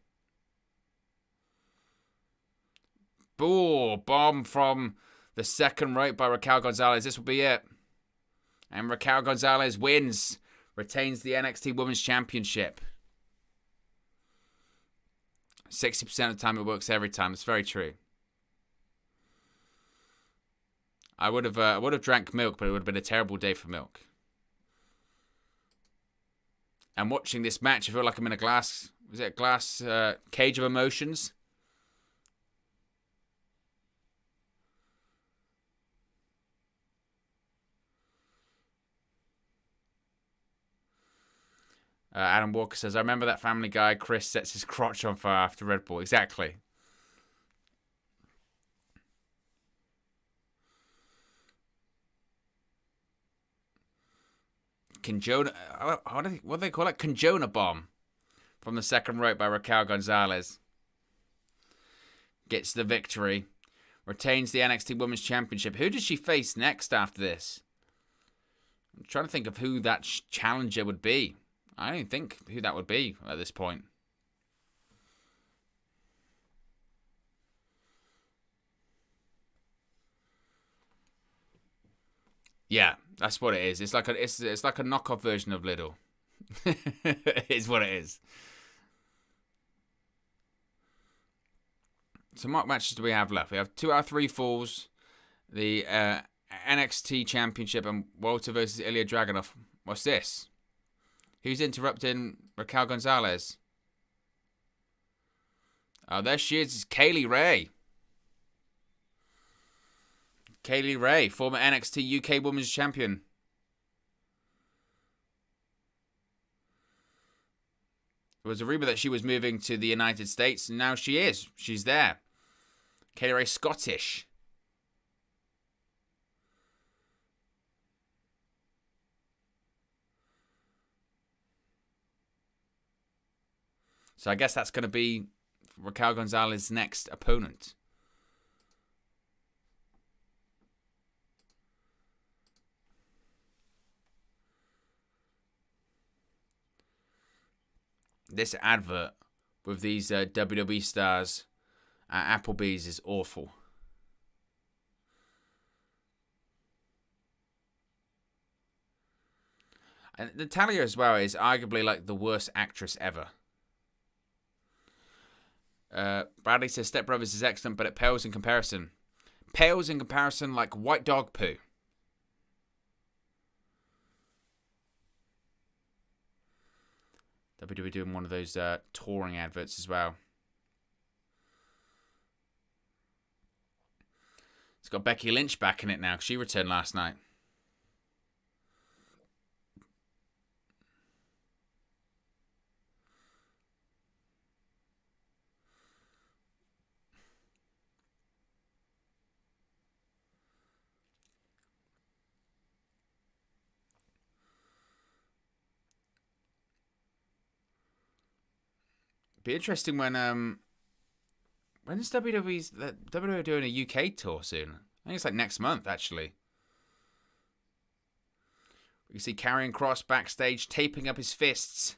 Boo! Bomb from the second rope by Raquel González. This will be it. And Raquel González wins, retains the NXT Women's Championship. 60% of the time it works every time. It's very true. I would have drank milk, but it would have been a terrible day for milk. And watching this match, I feel like I'm in a glass cage of emotions? Adam Walker says, I remember that Family Guy. Chris sets his crotch on fire after Red Bull. Exactly. What do they call it? Conjona bomb from the second rope by Raquel González. Gets the victory. Retains the NXT Women's Championship. Who does she face next after this? I'm trying to think of who that challenger would be. I don't even think who that would be at this point. Yeah, that's what it is. It's like a knockoff version of Lidl. It's what it is. So what matches do we have left? We have 2 out of 3 falls. The NXT Championship and Walter versus Ilja Dragunov. What's this? Who's interrupting Raquel González? Oh, there she is. It's Kaylee Ray. Kaylee Ray, former NXT UK Women's Champion. There was a rumor that she was moving to the United States, and now she is. She's there. Kaylee Ray Scottish. So I guess that's going to be Raquel González's next opponent. This advert with these WWE stars at Applebee's is awful. And Natalya as well is arguably like the worst actress ever. Bradley says Step Brothers is excellent, but it pales in comparison. Pales in comparison like white dog poo. WWE doing one of those touring adverts as well. It's got Becky Lynch back in it now. She returned last night. Be interesting when is WWE doing a UK tour soon? I think it's like next month actually. We can see Karrion Kross backstage taping up his fists.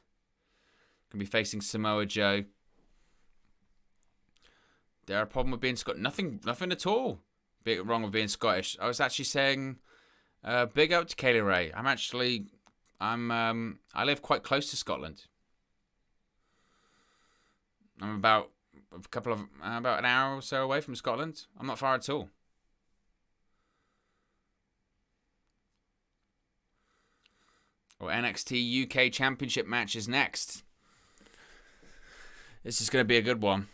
Gonna be facing Samoa Joe. There a problem with being Scottish? Nothing at all. Big wrong with being Scottish. I was actually saying, big up to Kaylee Ray. I live quite close to Scotland. I'm about an hour or so away from Scotland. I'm not far at all. Well, NXT UK Championship Match is next. This is going to be a good one.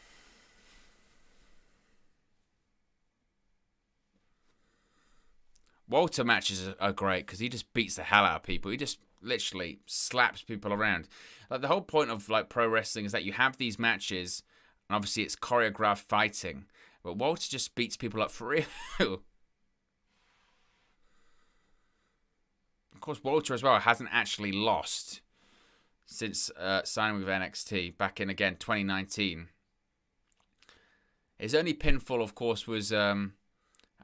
Walter matches are great because he just beats the hell out of people. He just literally slaps people around. Like the whole point of like pro wrestling is that you have these matches, and obviously it's choreographed fighting, but Walter just beats people up for real. Of course, Walter as well hasn't actually lost since signing with NXT back in, again, 2019. His only pinfall, of course, was at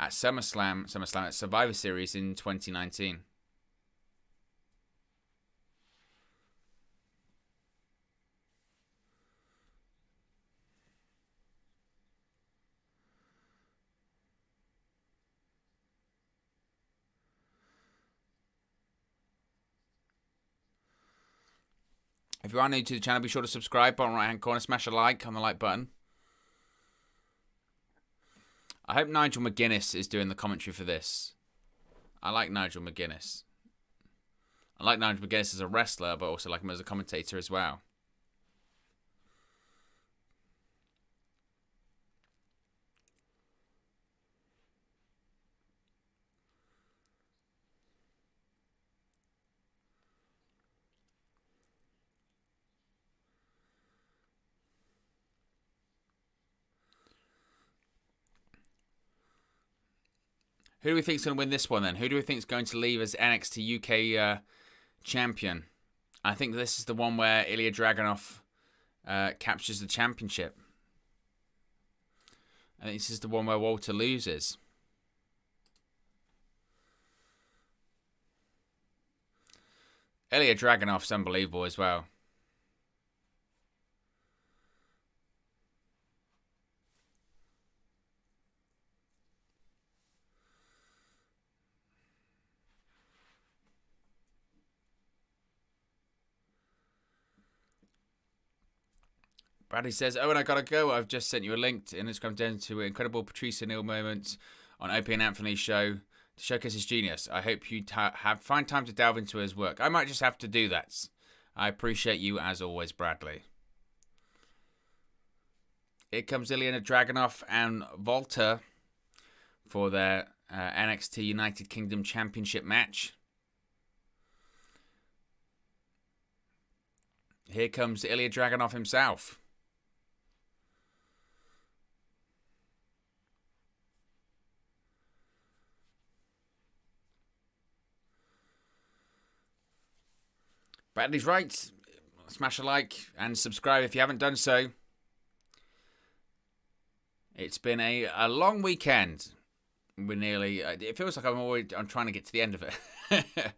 SummerSlam at Survivor Series in 2019. If you are new to the channel, be sure to subscribe. Bottom right hand corner, smash a like on the like button. I hope Nigel McGuinness is doing the commentary for this. I like Nigel McGuinness. I like Nigel McGuinness as a wrestler, but also like him as a commentator as well. Who do we think is going to win this one then? Who do we think is going to leave as NXT UK champion? I think this is the one where Ilja Dragunov captures the championship. I think this is the one where Walter loses. Ilja Dragunov's unbelievable as well. Bradley says, "Oh, and I gotta go. I've just sent you a link to Instagram down to incredible Patrice O'Neil moments on Opie and Anthony's show to showcase his genius. I hope you find time to delve into his work. I might just have to do that. I appreciate you as always, Bradley." Here comes Ilja Dragunov and Walter for their NXT United Kingdom Championship match. Here comes Ilja Dragunov himself. Bradley's right. Smash a like and subscribe if you haven't done so. It's been a long weekend. We're nearly... It feels like I'm trying to get to the end of it. But it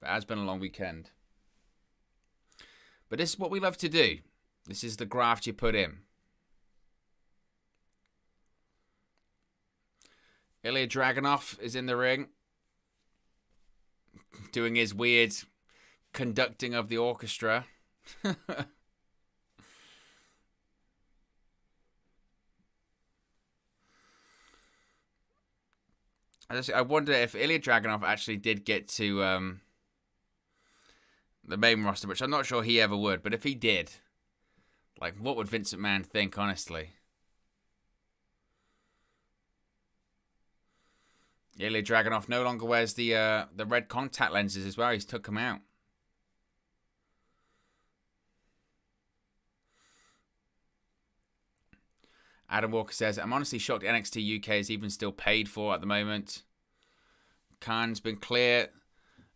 has been a long weekend. But this is what we love to do. This is the graft you put in. Ilja Dragunov is in the ring. Doing his weird conducting of the orchestra. I wonder if Ilja Dragunov actually did get to the main roster, which I'm not sure he ever would, but if he did, like, what would Vince McMahon think, honestly? Ilja Dragunov no longer wears the red contact lenses as well. He's took them out. Adam Walker says, I'm honestly shocked NXT UK is even still paid for at the moment. Khan's been clear.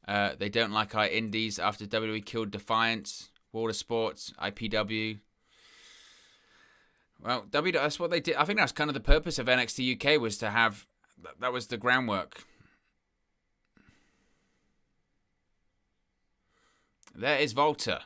They don't like our indies after WWE killed Defiance, Water Sports, IPW. Well, that's what they did. I think that's kind of the purpose of NXT UK, was to have... That was the groundwork. There is Volta.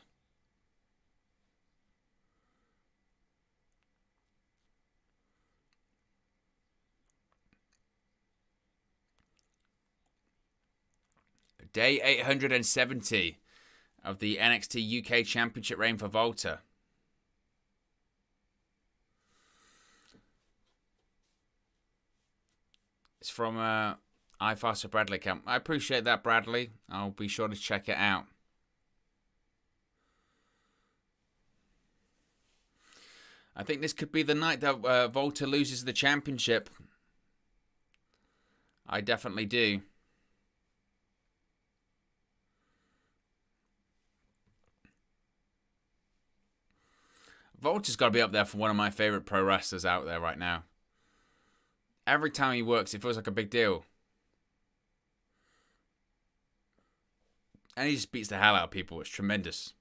Day 870 of the NXT UK Championship reign for Volta. It's from iFaster Bradley account. I appreciate that, Bradley. I'll be sure to check it out. I think this could be the night that Volta loses the championship. I definitely do. Volta's got to be up there for one of my favorite pro wrestlers out there right now. Every time he works, it feels like a big deal. And he just beats the hell out of people. It's tremendous.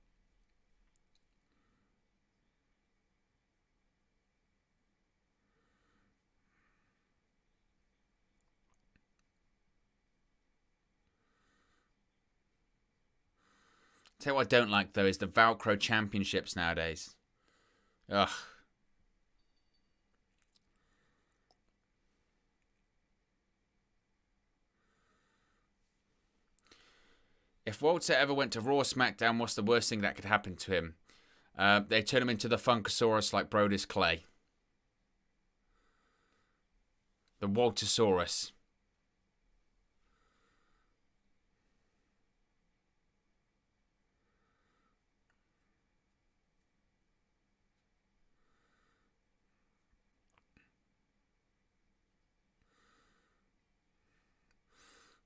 Tell you what I don't like, though, is the Velcro championships nowadays. Ugh. If Walter ever went to Raw or SmackDown, what's the worst thing that could happen to him? They turn him into the Funkasaurus like Brodus Clay. The Waltersaurus.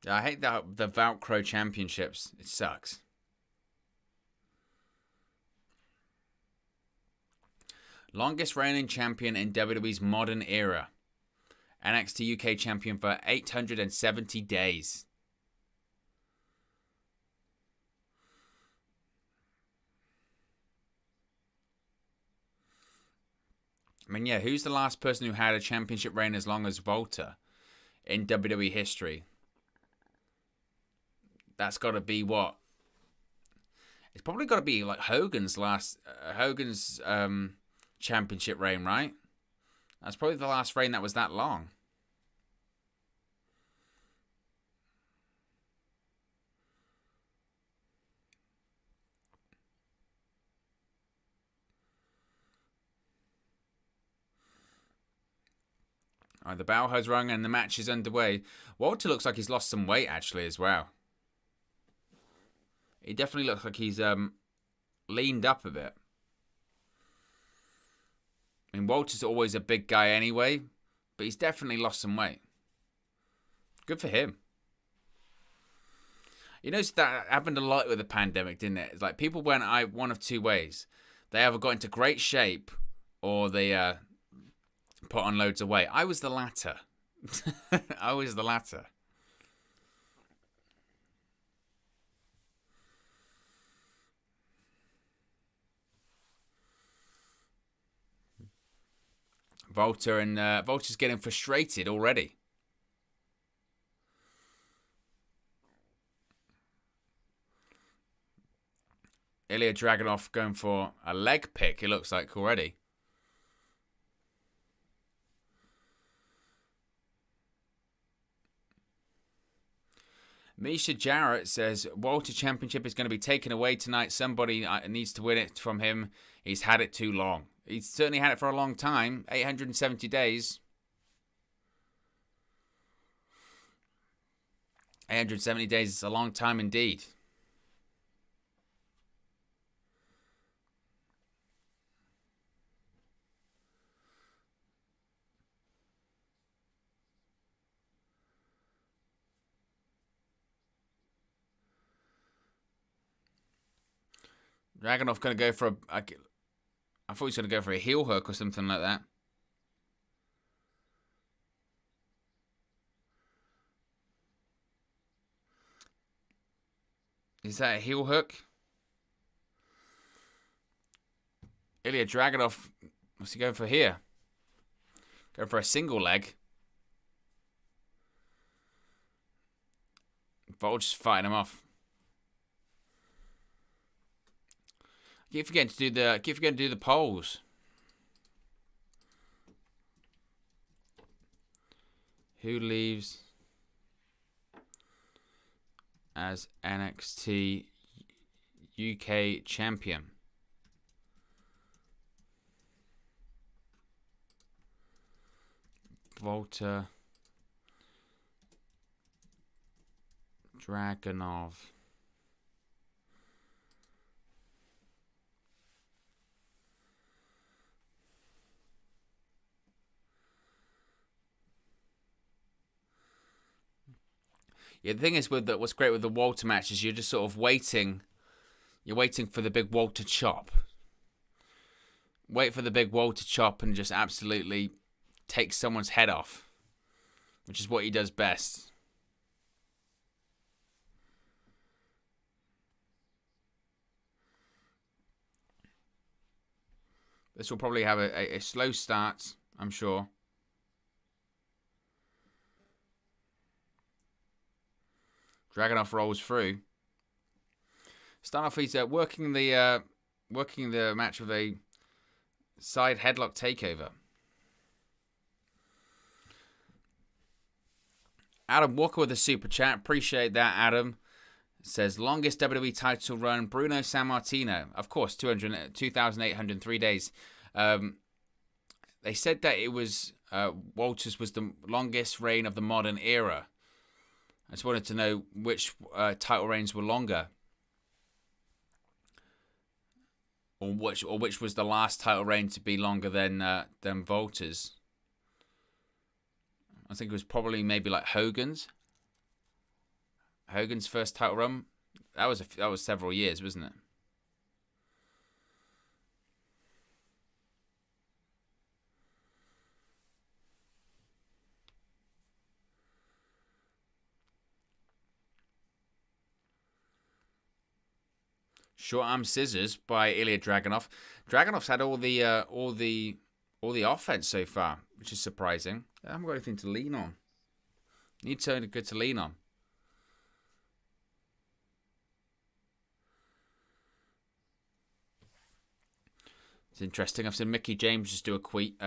I hate the Velcro championships. It sucks. Longest reigning champion in WWE's modern era. NXT UK champion for 870 days. I mean, yeah, who's the last person who had a championship reign as long as Volta in WWE history? That's got to be what? It's probably got to be like Hogan's championship reign, right? That's probably the last reign that was that long. All right, the bell has rung and the match is underway. Walter looks like he's lost some weight actually as well. He definitely looks like he's leaned up a bit. I mean, Walter's always a big guy anyway, but he's definitely lost some weight. Good for him. You notice that happened a lot with the pandemic, didn't it? It's like people went one of two ways. They either got into great shape or they put on loads of weight. I was the latter. I was the latter. Volta's getting frustrated already. Ilja Dragunov going for a leg pick, it looks like already. Misha Jarrett says, Walter Championship is going to be taken away tonight. Somebody needs to win it from him. He's had it too long. He's certainly had it for a long time. 870 days. 870 days is a long time indeed. Dragunov going to go for I thought he was going to go for a heel hook or something like that. Is that a heel hook? Ilja Dragunov, what's he going for here? Going for a single leg. Volt's just fighting him off. Keep forgetting to do the polls. Who leaves as NXT UK champion? Volta, Dragunov. Yeah, the thing is with what's great with the Walter match is you're just sort of waiting. You're waiting for the big Walter chop. Wait for the big Walter chop and just absolutely take someone's head off, which is what he does best. This will probably have a slow start, I'm sure. Dragunov rolls through. Start off, he's working the match with a side headlock takeover. Adam Walker with a super chat. Appreciate that, Adam. Says, longest WWE title run, Bruno Sammartino. Of course, 2,803 days. They said that it was Walters was the longest reign of the modern era. I just wanted to know which title reigns were longer, or which was the last title reign to be longer than Walter's. I think it was probably maybe like Hogan's first title run. That was several years, wasn't it? Short arm scissors by Ilja Dragunov. Dragunov's had all the offense so far, which is surprising. I haven't got anything to lean on. Need something good to lean on. It's interesting. I've seen Mickie James just do a tweet.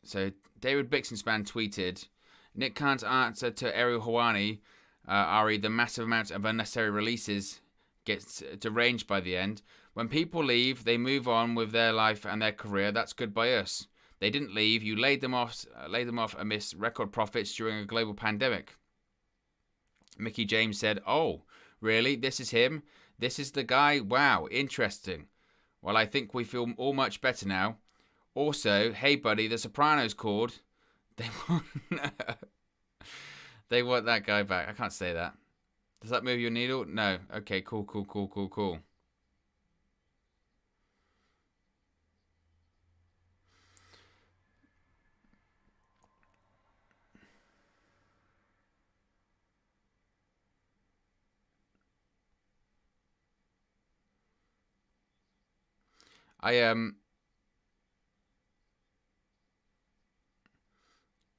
So David Bixenspan tweeted, Nick Khan's answer to Ariel Helwani, Ari, the massive amount of unnecessary releases gets deranged by the end. When people leave, they move on with their life and their career. That's good by us. They didn't leave. You laid them off amidst record profits during a global pandemic. Mickie James said, oh, really? This is him? This is the guy? Wow, interesting. Well, I think we feel all much better now. Also, hey buddy, The Sopranos called. They want they want that guy back. I can't say that. Does that move your needle? No. Okay, cool.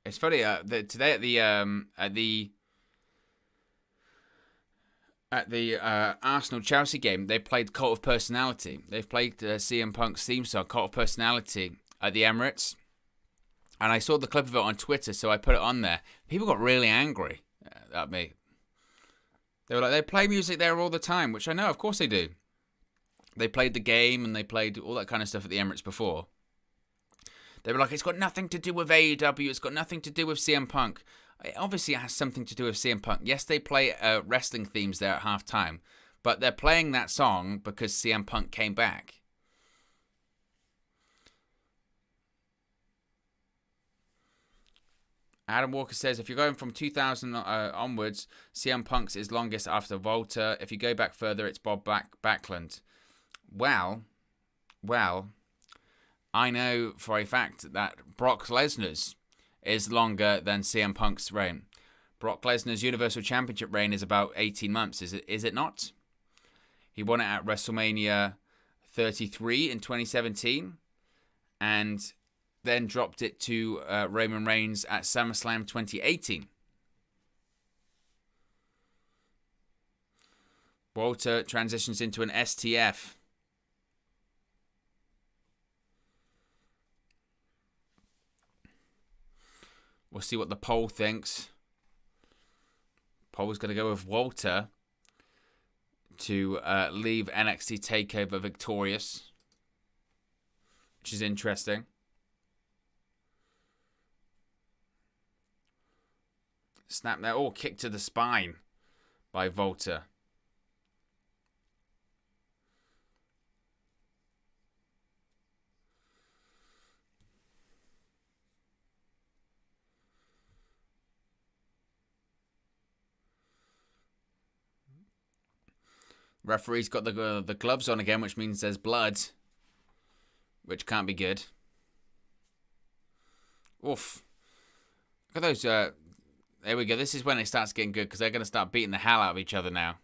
It's funny. Today at the Arsenal Chelsea game, they played Cult of Personality. They've played CM Punk's theme song, Cult of Personality, at the Emirates, and I saw the clip of it on Twitter, so I put it on there. People got really angry at me. They were like, they play music there all the time, which I know, of course they do. They played the game and they played all that kind of stuff at the Emirates before. They were like, it's got nothing to do with AEW. It's got nothing to do with CM Punk. It obviously has something to do with CM Punk. Yes, they play wrestling themes there at halftime, but they're playing that song because CM Punk came back. Adam Walker says, if you're going from 2000 onwards, CM Punk's is longest after Walter. If you go back further, it's Bob Backlund. Well, I know for a fact that Brock Lesnar's is longer than CM Punk's reign. Brock Lesnar's Universal Championship reign is about 18 months, is it not? He won it at WrestleMania 33 in 2017, and then dropped it to Roman Reigns at SummerSlam 2018. Walter transitions into an STF. We'll see what the poll thinks. Poll's going to go with Walter to leave NXT TakeOver victorious, which is interesting. Snap there. Oh, kick to the spine by Walter. Referee's got the gloves on again, which means there's blood, which can't be good. Oof. Look at those. There we go. This is when it starts getting good because they're going to start beating the hell out of each other now.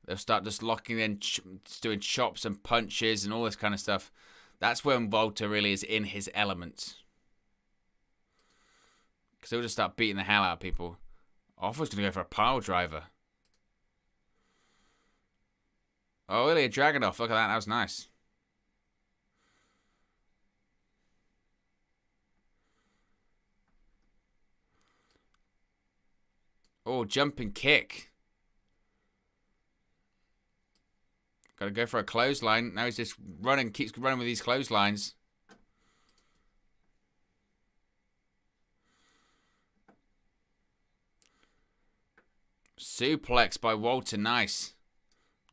They'll start just locking in, doing chops and punches and all this kind of stuff. That's when Walter really is in his element. Because he'll just start beating the hell out of people. I was going to go for a pile driver. Oh, Ilja Dragunov. Look at that. That was nice. Oh, jumping kick. Got to go for a clothesline. Now he's just running, keeps running with these clotheslines. Suplex by Walter. Nice.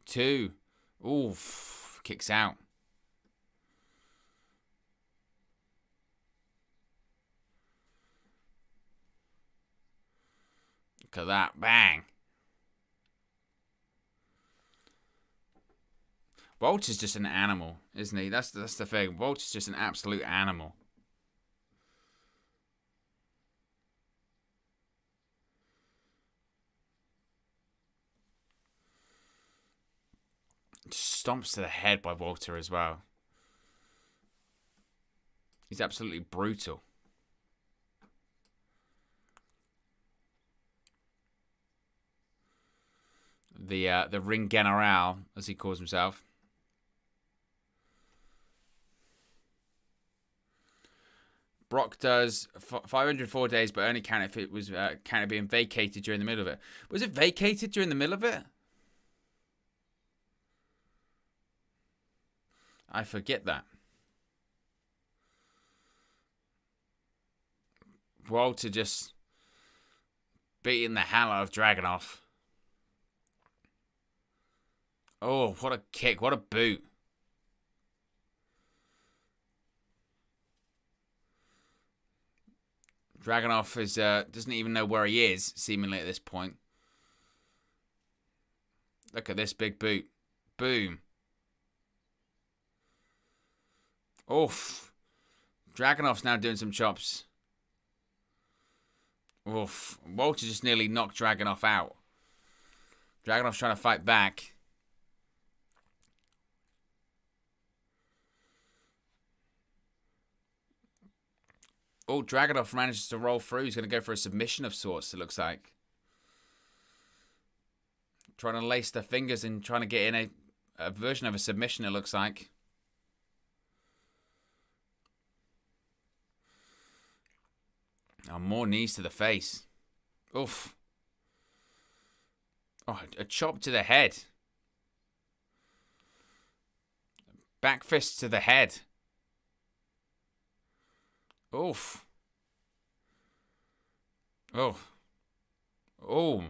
2. Oof. Kicks out. Look at that. Bang. Walter's just an animal, isn't he? That's the thing. Walter's just an absolute animal. Stomps to the head by Walter as well. He's absolutely brutal. The Ring General, as he calls himself. Brock does 504 days, but only count if it was counted being vacated during the middle of it. Was it vacated during the middle of it? I forget that. Walter just beating the hell out of Dragunov. Oh, what a kick. What a boot. Dragunov is doesn't even know where he is, seemingly at this point. Look at this big boot. Boom. Oof. Dragunov's now doing some chops. Oof. Walter just nearly knocked Dragunov out. Dragunov's trying to fight back. Oh, Dragunov manages to roll through. He's going to go for a submission of sorts, it looks like. Trying to lace the fingers and trying to get in a version of a submission, it looks like. Oh, more knees to the face. Oof. Oh, a chop to the head. Back fist to the head. Oof. Oh. Oh.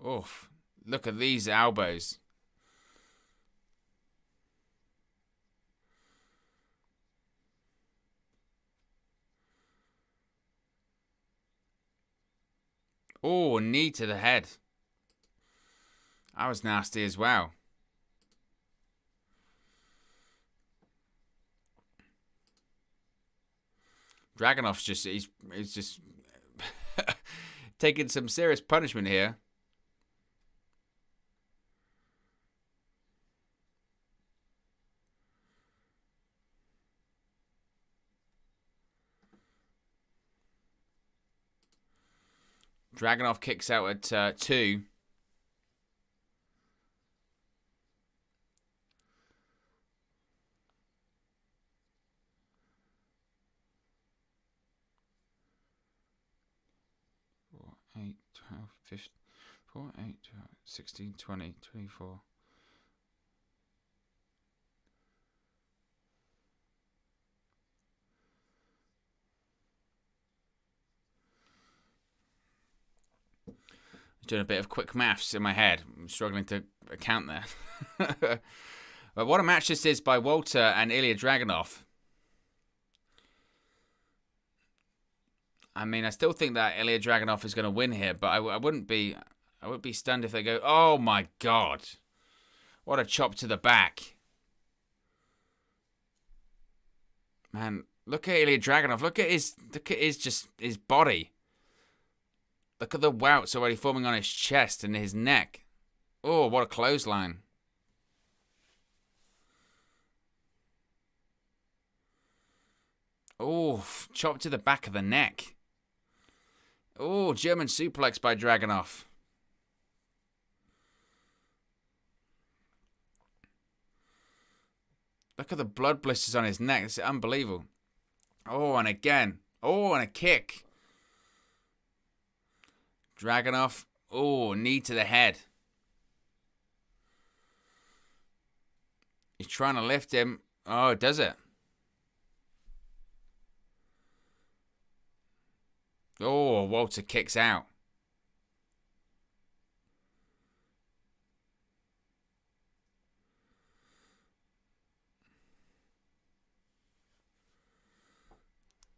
Oof. Look at these elbows. Oh, knee to the head. That was nasty as well. Dragunov's he's just taking some serious punishment here. Dragunov kicks out at 2. Four, 8, 12, 15, 4, 8, 12, 16, 20, 24. Doing a bit of quick maths in my head. I'm struggling to count there. But what a match this is by Walter and Ilja Dragunov. I mean, I still think that Ilja Dragunov is going to win here, but I wouldn't be stunned if they go, oh my god. What a chop to the back. Man, look at Ilja Dragunov. Look at his body. Look at the wouts already forming on his chest and his neck. Oh, what a clothesline. Oh, chop to the back of the neck. Oh, German suplex by Dragunov. Look at the blood blisters on his neck. It's unbelievable. Oh, and again. Oh, and a kick. Dragunov. Oh, knee to the head. He's trying to lift him. Oh, does it? Oh, Walter kicks out.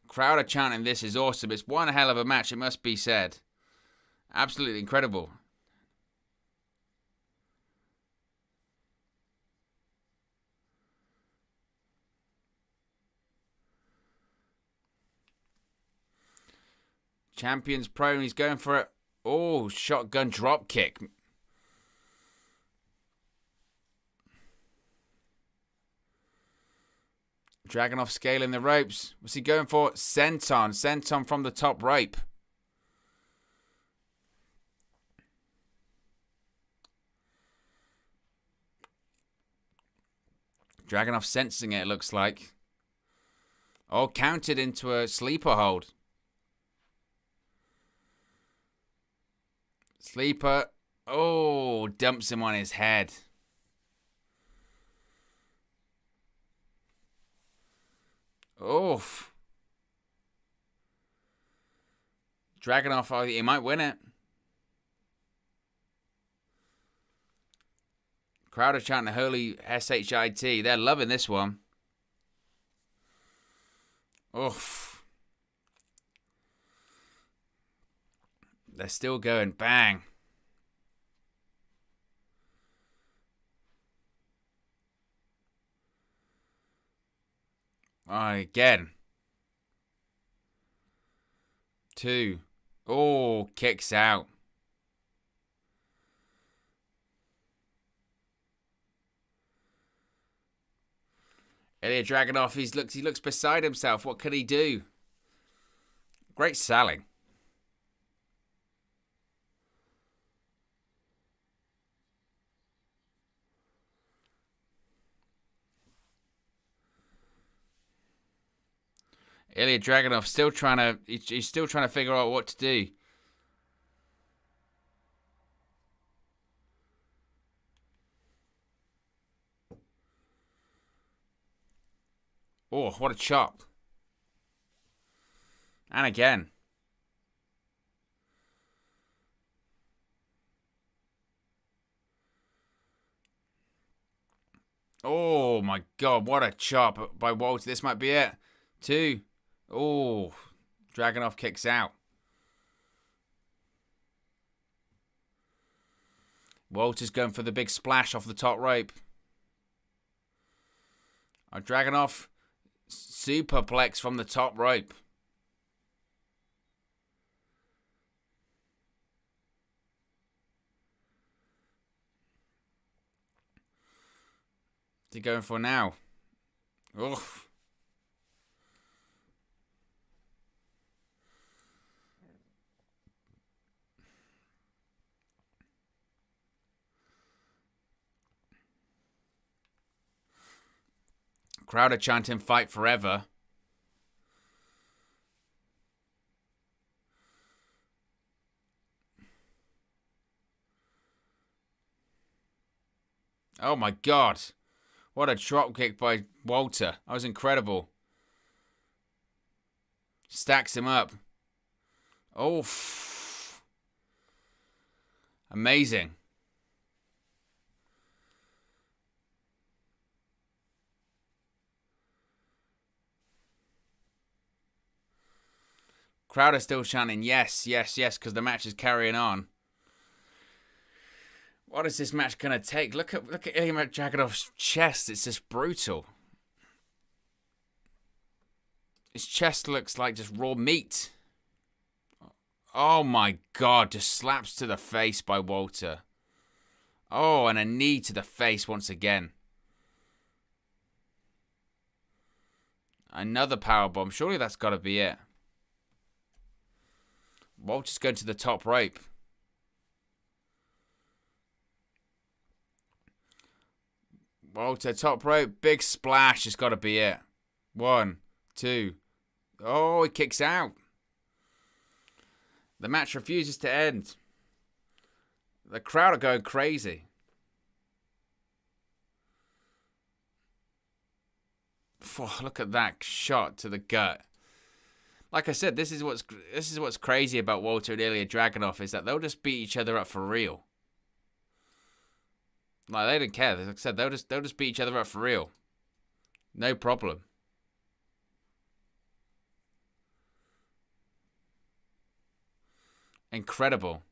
Crowd are chanting, this is awesome. It's one hell of a match, it must be said. Absolutely incredible. Champion's prone. He's going for it. Oh, shotgun drop kick. Dragunov scaling the ropes. What's he going for? Senton. Senton from the top rope. Dragunov sensing it, looks like. Oh, counted into a sleeper hold. Sleeper. Oh, dumps him on his head. Oof. Dragunov, he might win it. Crowd are chanting holy SHIT. They're loving this one. Oof. They're still going. Bang. Again. 2. Oh, kicks out. Ilja Dragunov, he looks beside himself. What can he do? Great selling. Ilja Dragunov he's still trying to figure out what to do. Oh, what a chop. And again. Oh my God, what a chop by Walter. This might be it. 2. Oh, Dragunov kicks out. Walter's going for the big splash off the top rope. Dragunov, superplex from the top rope. What's he going for now? Oof. Crowd are chanting "Fight Forever." Oh my God. What a drop kick by Walter. That was incredible. Stacks him up. Oh. Amazing. Crowd are still chanting yes, yes, yes, because the match is carrying on. What is this match gonna take? Look at Ilja Dragunov's chest. It's just brutal. His chest looks like just raw meat. Oh my God! Just slaps to the face by Walter. Oh, and a knee to the face once again. Another powerbomb. Surely that's got to be it. Walter's going to the top rope. Walter, top rope, big splash. It's got to be it. 1, 2. Oh, he kicks out. The match refuses to end. The crowd are going crazy. Oh, look at that shot to the gut. Like I said, this is what's crazy about Walter and Ilja Dragunov is that they'll just beat each other up for real. Like they don't care. Like I said, they'll just beat each other up for real. No problem. Incredible.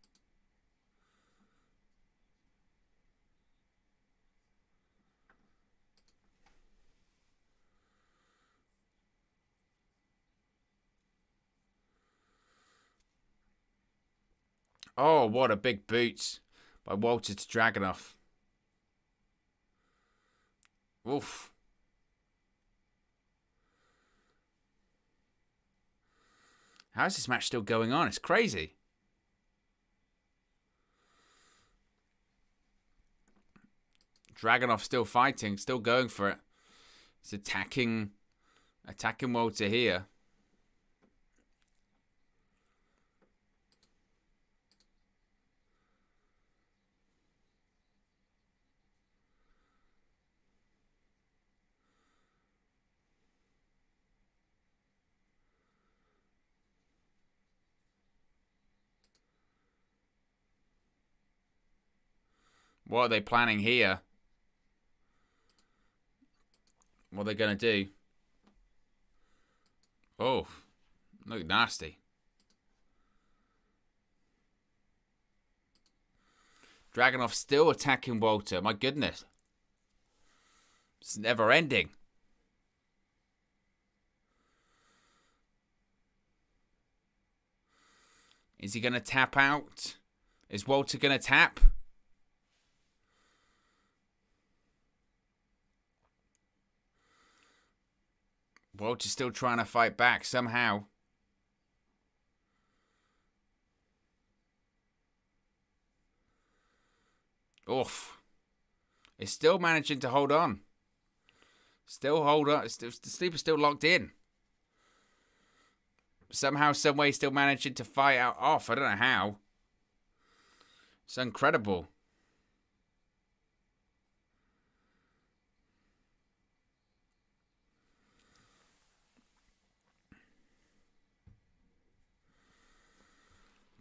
Oh, what a big boot by Walter to Dragunov. Oof. How is this match still going on? It's crazy. Dragunov still fighting, still going for it. He's attacking Walter here. What are they planning here? What are they going to do? Oh, look nasty. Dragunov still attacking Walter. My goodness. It's never ending. Is he going to tap out? Is Walter going to tap? Walter's still trying to fight back somehow. Oof. It's still managing to hold on. Still hold on. The sleeper's still locked in. Somehow, someway, still managing to fight out off. I don't know how. It's incredible.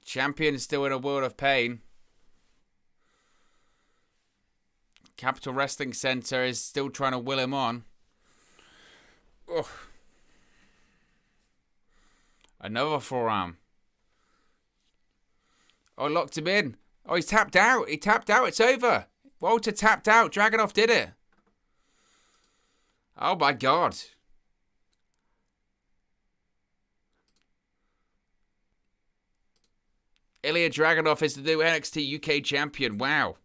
Champion is still in a world of pain. Capital Wrestling Center is still trying to will him on. Ugh. Another forearm. Oh, locked him in. Oh, he's tapped out. He tapped out. It's over. Walter tapped out. Dragunov did it. Oh, my God. Ilja Dragunov is the new NXT UK champion. Wow.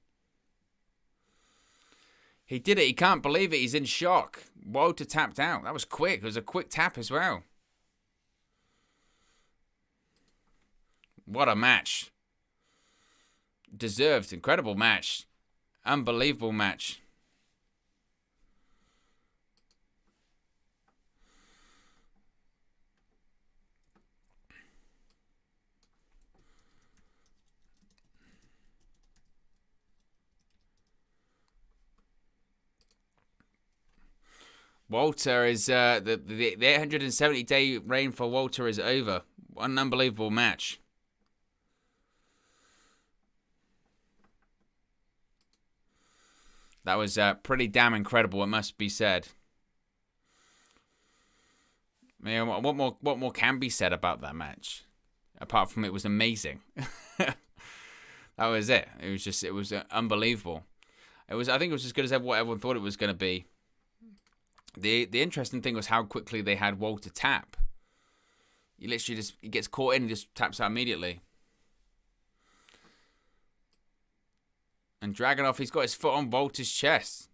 He did it. He can't believe it. He's in shock. Walter tapped out. That was quick. It was a quick tap as well. What a match. Deserved. Incredible match. Unbelievable match. Walter is the 870-day reign for Walter is over. What an unbelievable match. That was pretty damn incredible, it must be said. I mean, what more can be said about that match? Apart from it was amazing. That was it. It was unbelievable. I think it was as good as what everyone thought it was going to be. The interesting thing was how quickly they had Walter tap. He literally he gets caught in and just taps out immediately. And Dragunov, he's got his foot on Walter's chest.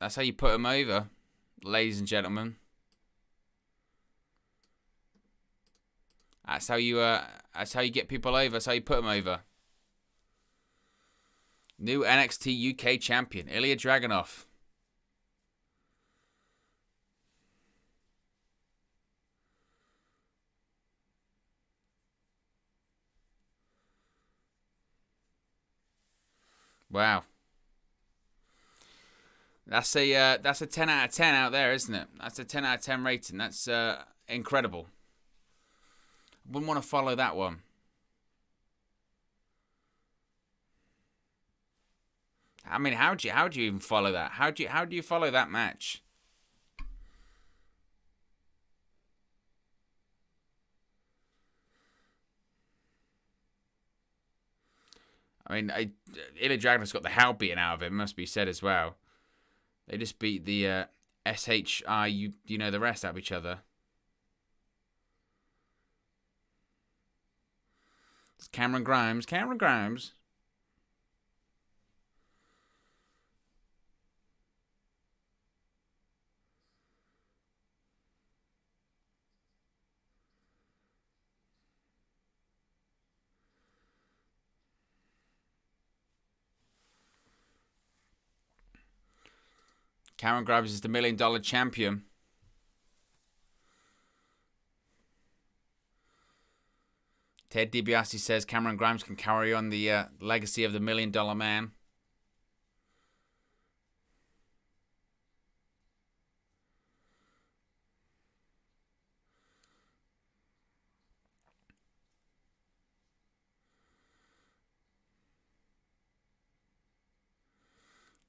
That's how you put him over, ladies and gentlemen. That's how you get people over. That's how you put them over. New NXT UK champion, Ilja Dragunov. Wow. That's a 10 out of 10 out there, isn't it? That's a 10 out of 10 rating. That's incredible. Wouldn't want to follow that one. I mean, how do you even follow that? How do you follow that match? I mean, Ilja Dragunov's got the hell beaten out of him, must be said as well. They just beat the SHI, you know the rest out of each other. It's Cameron Grimes. Cameron Grimes. Karrion Kross is the $1 million champion. Ted DiBiase says Cameron Grimes can carry on the legacy of the $1 million man.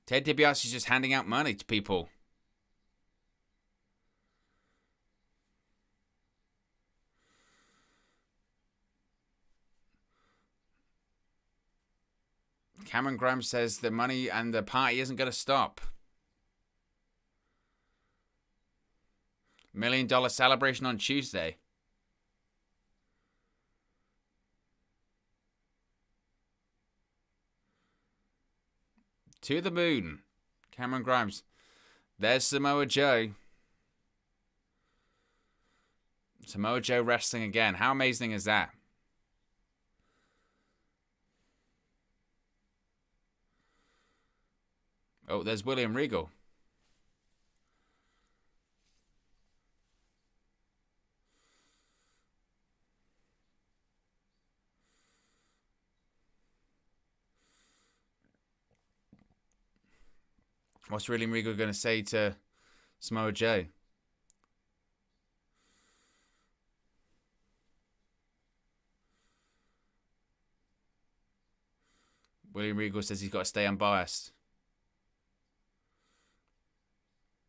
Ted DiBiase is just handing out money to people. Cameron Grimes says the money and the party isn't going to stop. $1 million celebration on Tuesday. To the moon. Cameron Grimes. There's Samoa Joe. Samoa Joe wrestling again. How amazing is that? Oh, there's William Regal. What's William Regal going to say to Samoa Joe? William Regal says he's got to stay unbiased.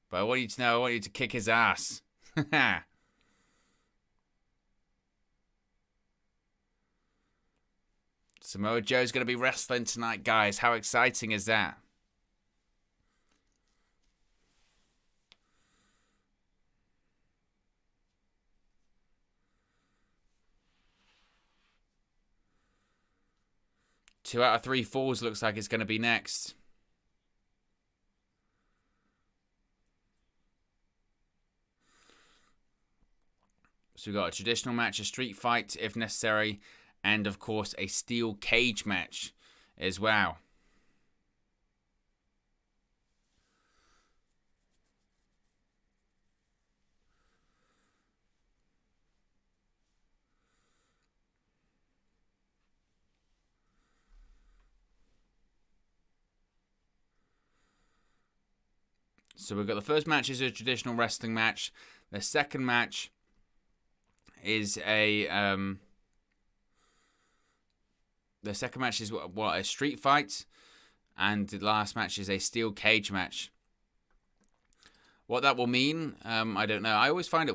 But I want you to know, I want you to kick his ass. Samoa Joe's going to be wrestling tonight, guys. How exciting is that? Two out of 3 falls looks like it's going to be next. So we've got a traditional match, a street fight if necessary, and of course a steel cage match as well. So we've got the first match is a traditional wrestling match. The second match is a what a street fight, and the last match is a steel cage match. What that will mean, I don't know. I always find it